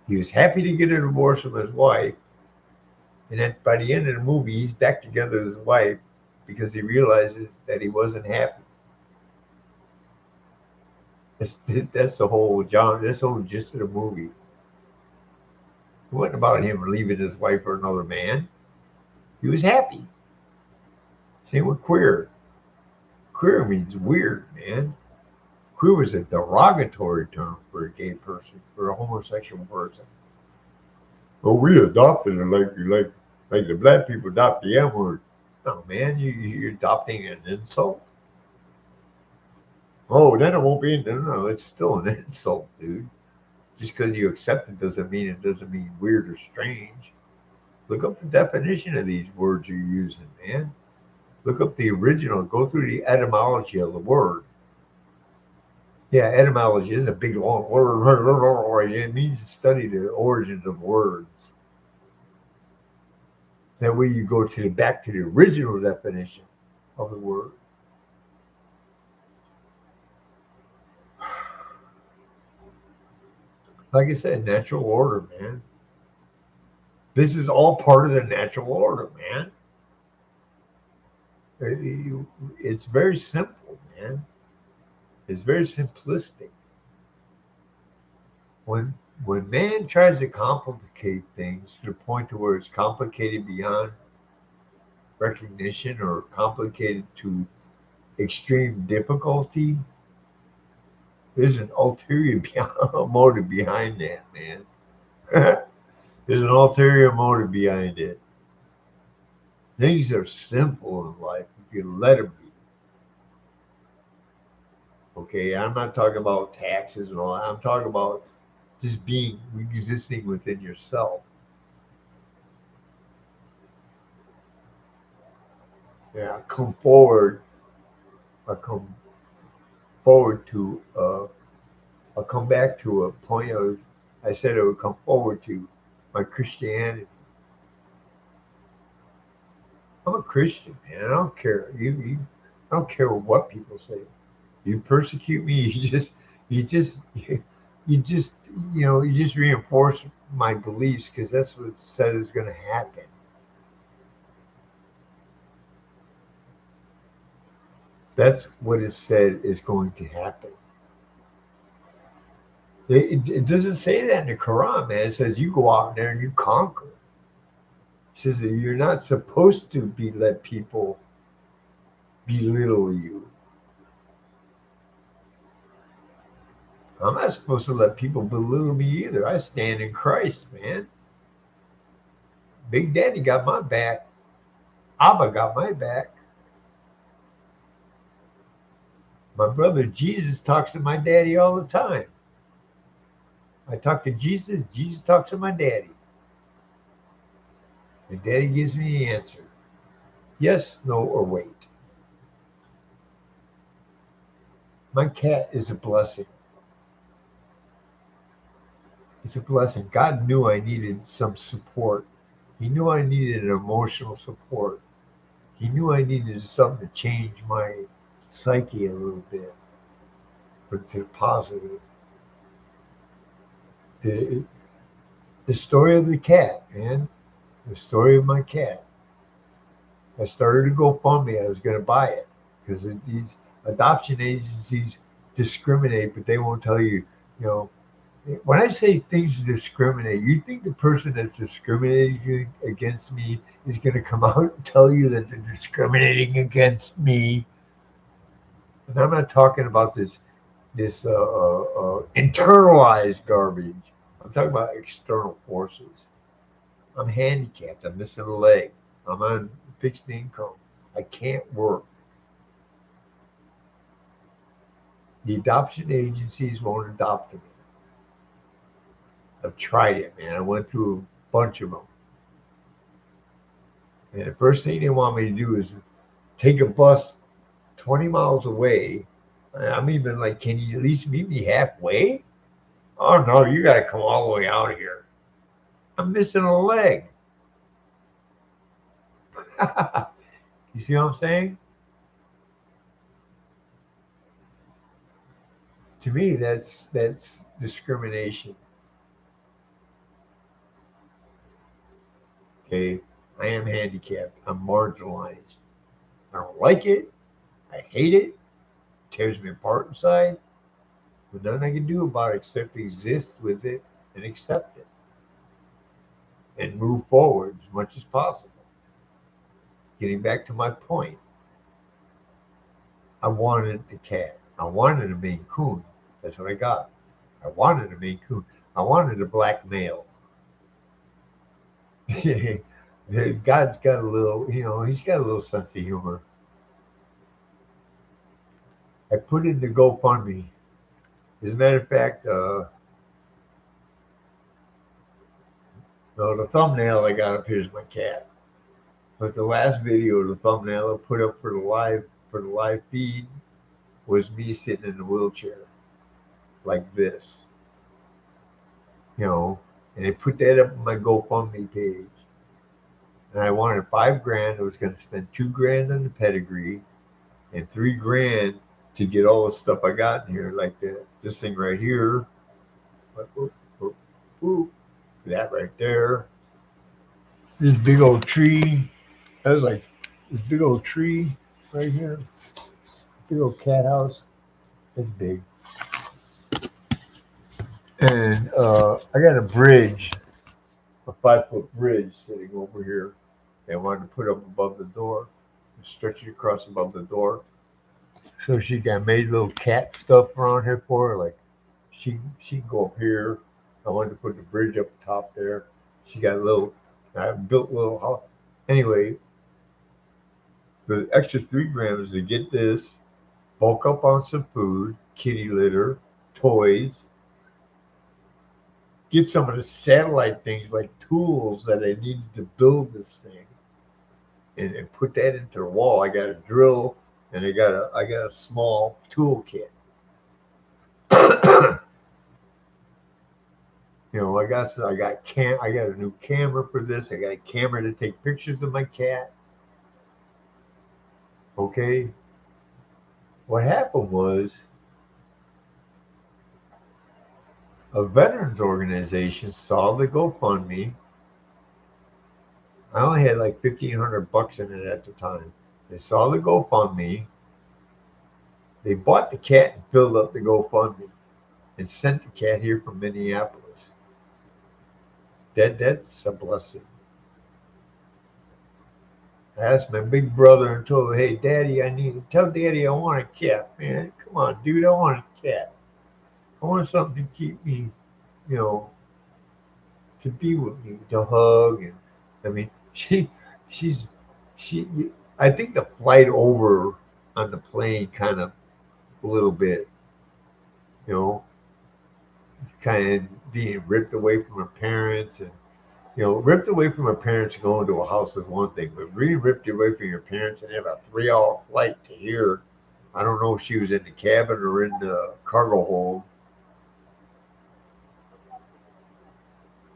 He was happy to get a divorce from his wife, and then by the end of the movie, he's back together with his wife because he realizes that he wasn't happy. That's the whole John. That's the whole gist of the movie. It wasn't about him leaving his wife for another man. He was happy. Same with queer. Queer means weird, man. Queer is a derogatory term for a gay person, for a homosexual person. Oh, we adopted it like the black people adopt the M word. No, man, you're adopting an insult. Oh, then it won't be. No, it's still an insult, dude. Just because you accept it doesn't mean weird or strange. Look up the definition of these words you're using, man. Look up the original. Go through the etymology of the word. Yeah, etymology is a big long word. It means to study the origins of words. That way you go back to the original definition of the word. Like I said, natural order, man. This is all part of the natural order, man. It's very simple, man. It's very simplistic. When when man tries to complicate things to the point to where it's complicated beyond recognition or complicated to extreme difficulty, there's an ulterior motive behind that, man. There's an ulterior motive behind it. Things are simple in life if you let them be. Okay, I'm not talking about taxes and all that. I'm talking about just being existing within yourself. Yeah, I come forward to I'll come back to a point I said I would come forward to my Christianity. I'm a Christian, man. I don't care. I don't care what people say. You persecute me, you just, you just, you just reinforce my beliefs because that's what it said is going to happen. That's what it said is going to happen. It doesn't say that in the Quran, man. It says you go out there and you conquer. It says that you're not supposed to be let people belittle you. I'm not supposed to let people belittle me either. I stand in Christ, man. Big Daddy got my back. Abba got my back. My brother Jesus talks to my daddy all the time. I talk to Jesus. Jesus talks to my daddy. And daddy gives me the answer. Yes, no, or wait. My cat is a blessing. It's a blessing. God knew I needed some support. He knew I needed an emotional support. He knew I needed something to change my psyche a little bit, but to the positive. The, the story of the cat, man. The story of my cat. I started a GoFundMe. I was going to buy it because these adoption agencies discriminate, but they won't tell you, you know, when I say things discriminate, you think the person that's discriminating against me is going to come out and tell you that they're discriminating against me? And I'm not talking about this internalized garbage. I'm talking about external forces. I'm handicapped. I'm missing a leg. I'm on fixed income. I can't work. The adoption agencies won't adopt me. I've tried it, man. I went through a bunch of them. And the first thing they want me to do is take a bus 20 miles away. I'm even like, can you at least meet me halfway? Oh, no, you got to come all the way out here. I'm missing a leg. You see what I'm saying? To me, that's discrimination. Okay, I am handicapped. I'm marginalized. I don't like it. I hate it. It tears me apart inside. But nothing I can do about it except exist with it and accept it and move forward as much as possible. Getting back to my point, I wanted a cat. I wanted a Maine Coon. That's what I got. I wanted a Maine Coon. I wanted a black male. God's got a little, he's got a little sense of humor. I put in the GoFundMe. As a matter of fact, no, the thumbnail I got up here is my cat. But the last video, the thumbnail I put up for the live feed was me sitting in the wheelchair like this, you know, and I put that up on my GoFundMe page. And I wanted 5 grand. I was going to spend 2 grand on the pedigree and 3 grand to get all the stuff I got in here, like this thing right here, that right there, this big old tree. That was like this big old tree right here, big old cat house. It's big. And I got a bridge, a 5 foot bridge sitting over here. They wanted to put up above the door, stretch it across above the door. So she got made little cat stuff around here for her. Like she can go up here. I wanted to put the bridge up top there. She got a little. I built a little house. Anyway, the extra 3 grams to get this, bulk up on some food, kitty litter, toys, get some of the satellite things like tools that I needed to build this thing, and put that into the wall. I got a drill and I got a small tool kit. I got a new camera for this. I got a camera to take pictures of my cat. Okay. What happened was a veterans organization saw the GoFundMe. I only had like $1,500 in it at the time. They saw the GoFundMe. They bought the cat and filled up the GoFundMe and sent the cat here from Minneapolis. That's a blessing. I asked my big brother and told him, "Hey, Daddy, tell Daddy I want a cat, man. Come on, dude, I want a cat. I want something to keep me, you know, to be with me, to hug." And I mean, she's, she. I think the flight over on the plane kind of a little bit, you know, kind of being ripped away from her parents and ripped away from her parents and going to a house is one thing, but being ripped away from your parents and have a 3 hour flight to here. I don't know if she was in the cabin or in the cargo hold.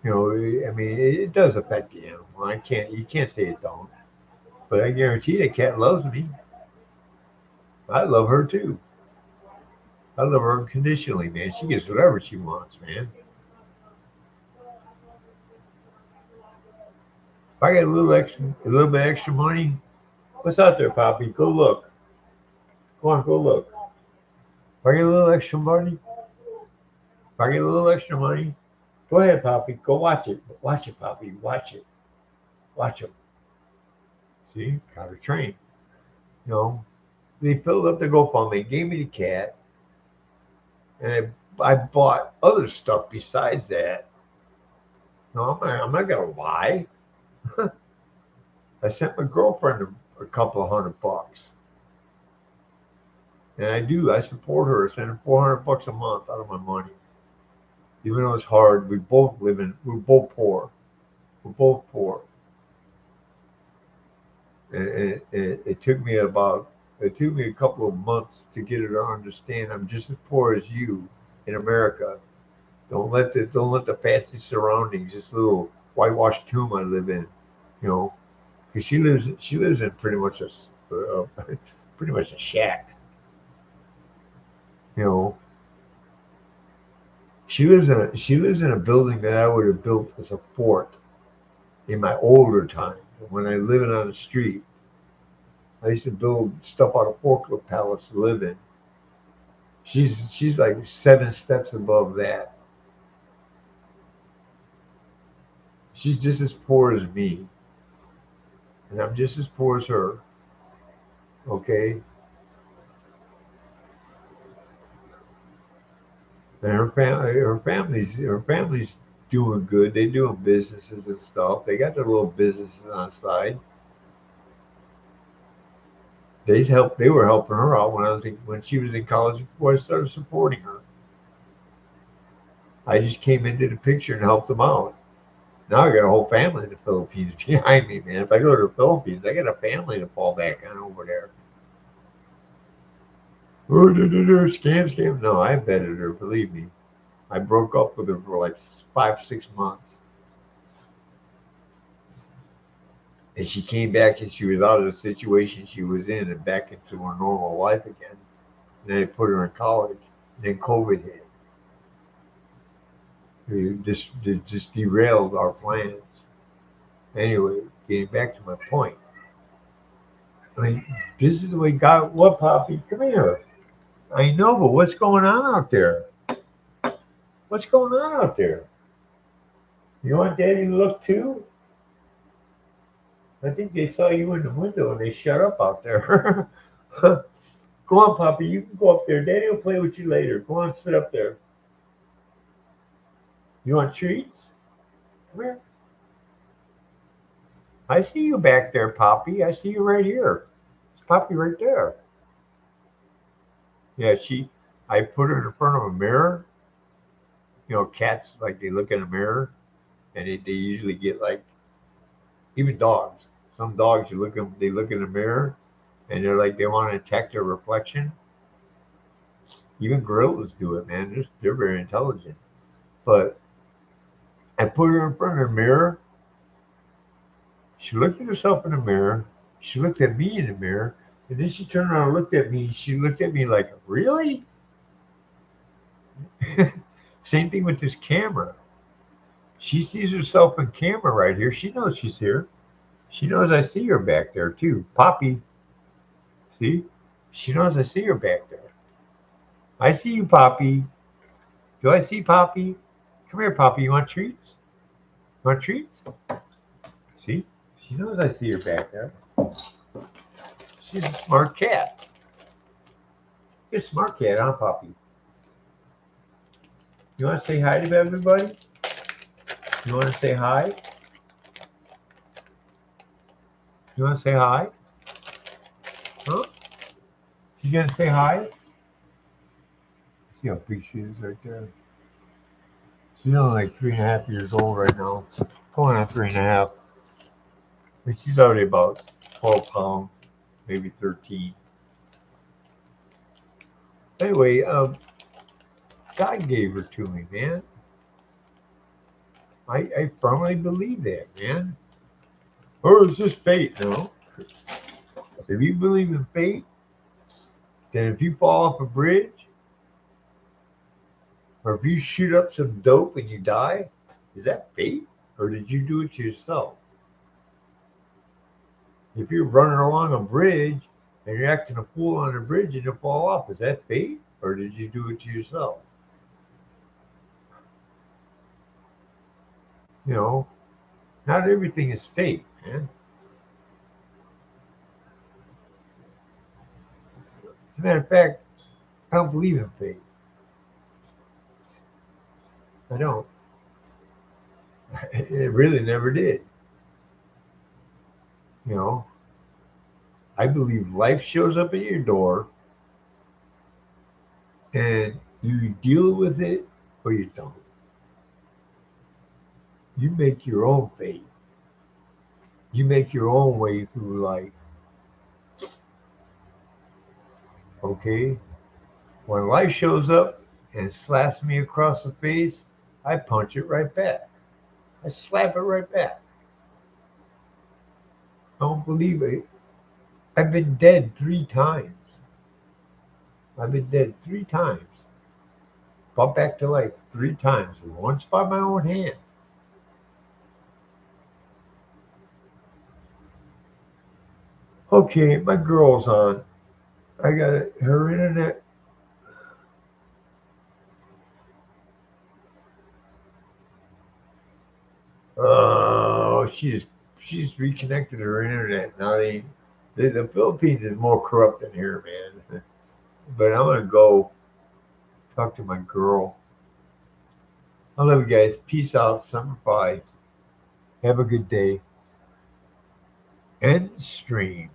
I mean, it does affect the animal. You can't say it don't. But I guarantee the cat loves me. I love her too. I love her unconditionally, man. She gets whatever she wants, man. If I get a little bit extra money, what's out there, Poppy? Go look. Go on, go look. If I get a little extra money, if I get a little extra money, go ahead, Poppy. Go watch it. Watch it, Poppy. Watch it. Watch them. See, got her trained. You know, they filled up the GoFundMe, gave me the cat, and I bought other stuff besides that. No, I'm not gonna lie. I sent my girlfriend a couple of $100, and I do. I support her. I send her $400 a month out of my money, even though it's hard. We're both poor. We're both poor, and it took me a couple of months to get her to understand I'm just as poor as you in America. Don't let the fancy surroundings, this little whitewashed tomb I live in, you know, because she lives in uh, pretty much a shack, you know. She lives in a building that I would have built as a fort in my older times when I living on the street. I used to build stuff out of forklift pallets to live in. She's like 7 steps above that. She's just as poor as me, and I'm just as poor as her. Okay, and her family's doing good. They doing businesses and stuff. They got their little businesses on the side. They were helping her out when she was in college before I started supporting her. I just came into the picture and helped them out. Now I got a whole family in the Philippines behind me, man. If I go to the Philippines, I got a family to fall back on over there. Oh, scam, scam. No, I vetted her. Believe me, I broke up with her for like 5, 6 months, and she came back and she was out of the situation she was in and back into her normal life again. And then I put her in college. And then COVID hit. It just derailed our plans. Anyway, getting back to my point. I mean, this is the way God. What, Poppy? Come here. I know, but what's going on out there? What's going on out there? You want Daddy to look too? I think they saw you in the window and they shut up out there. Go on, Poppy. You can go up there. Daddy will play with you later. Go on, sit up there. You want treats? Come here. I see you back there, Poppy. I see you right here. It's Poppy right there. Yeah, I put her in front of a mirror. You know, cats, like they look in a mirror and they usually get like, even dogs. Some dogs, they look in the mirror and they're like, they want to detect their reflection. Even gorillas do it, man. They're very intelligent. But I put her in front of the mirror. She looked at herself in the mirror. She looked at me in the mirror. And then she turned around and looked at me. She looked at me like, really? Same thing with this camera. She sees herself in camera right here. She knows she's here. She knows I see her back there too. Poppy, see? She knows I see her back there. I see you, Poppy. Do I see Poppy? Come here, Poppy. You want treats? You want treats? See? She knows I see her back there. She's a smart cat. You're a smart cat, huh, Poppy? You want to say hi to everybody? You want to say hi? You want to say hi? Huh? You gonna say hi? See how big she is right there. She's only like 3.5 years old right now. Going on 3.5. But she's already about 12 pounds, maybe 13. Anyway, God gave her to me, man. I firmly believe that, man. Or is this fate? No. If you believe in fate, then if you fall off a bridge or if you shoot up some dope and you die, is that fate or did you do it to yourself? If you're running along a bridge and you're acting a fool on the bridge and you fall off, is that fate or did you do it to yourself? You know, not everything is fate, man. As a matter of fact, I don't believe in fate. I don't. It really never did. You know, I believe life shows up at your door and you deal with it or you don't. You make your own fate. You make your own way through life. Okay? When life shows up and slaps me across the face, I punch it right back. I slap it right back. I don't believe it. I've been dead 3 times. I've been dead 3 times. Brought back to life 3 times. Once by my own hand. Okay, my girl's on. I got her internet. Oh, she's reconnected her internet. Now the Philippines is more corrupt than here, man. But I'm gonna go talk to my girl. I love you guys. Peace out. Summer bye. Have a good day. End stream.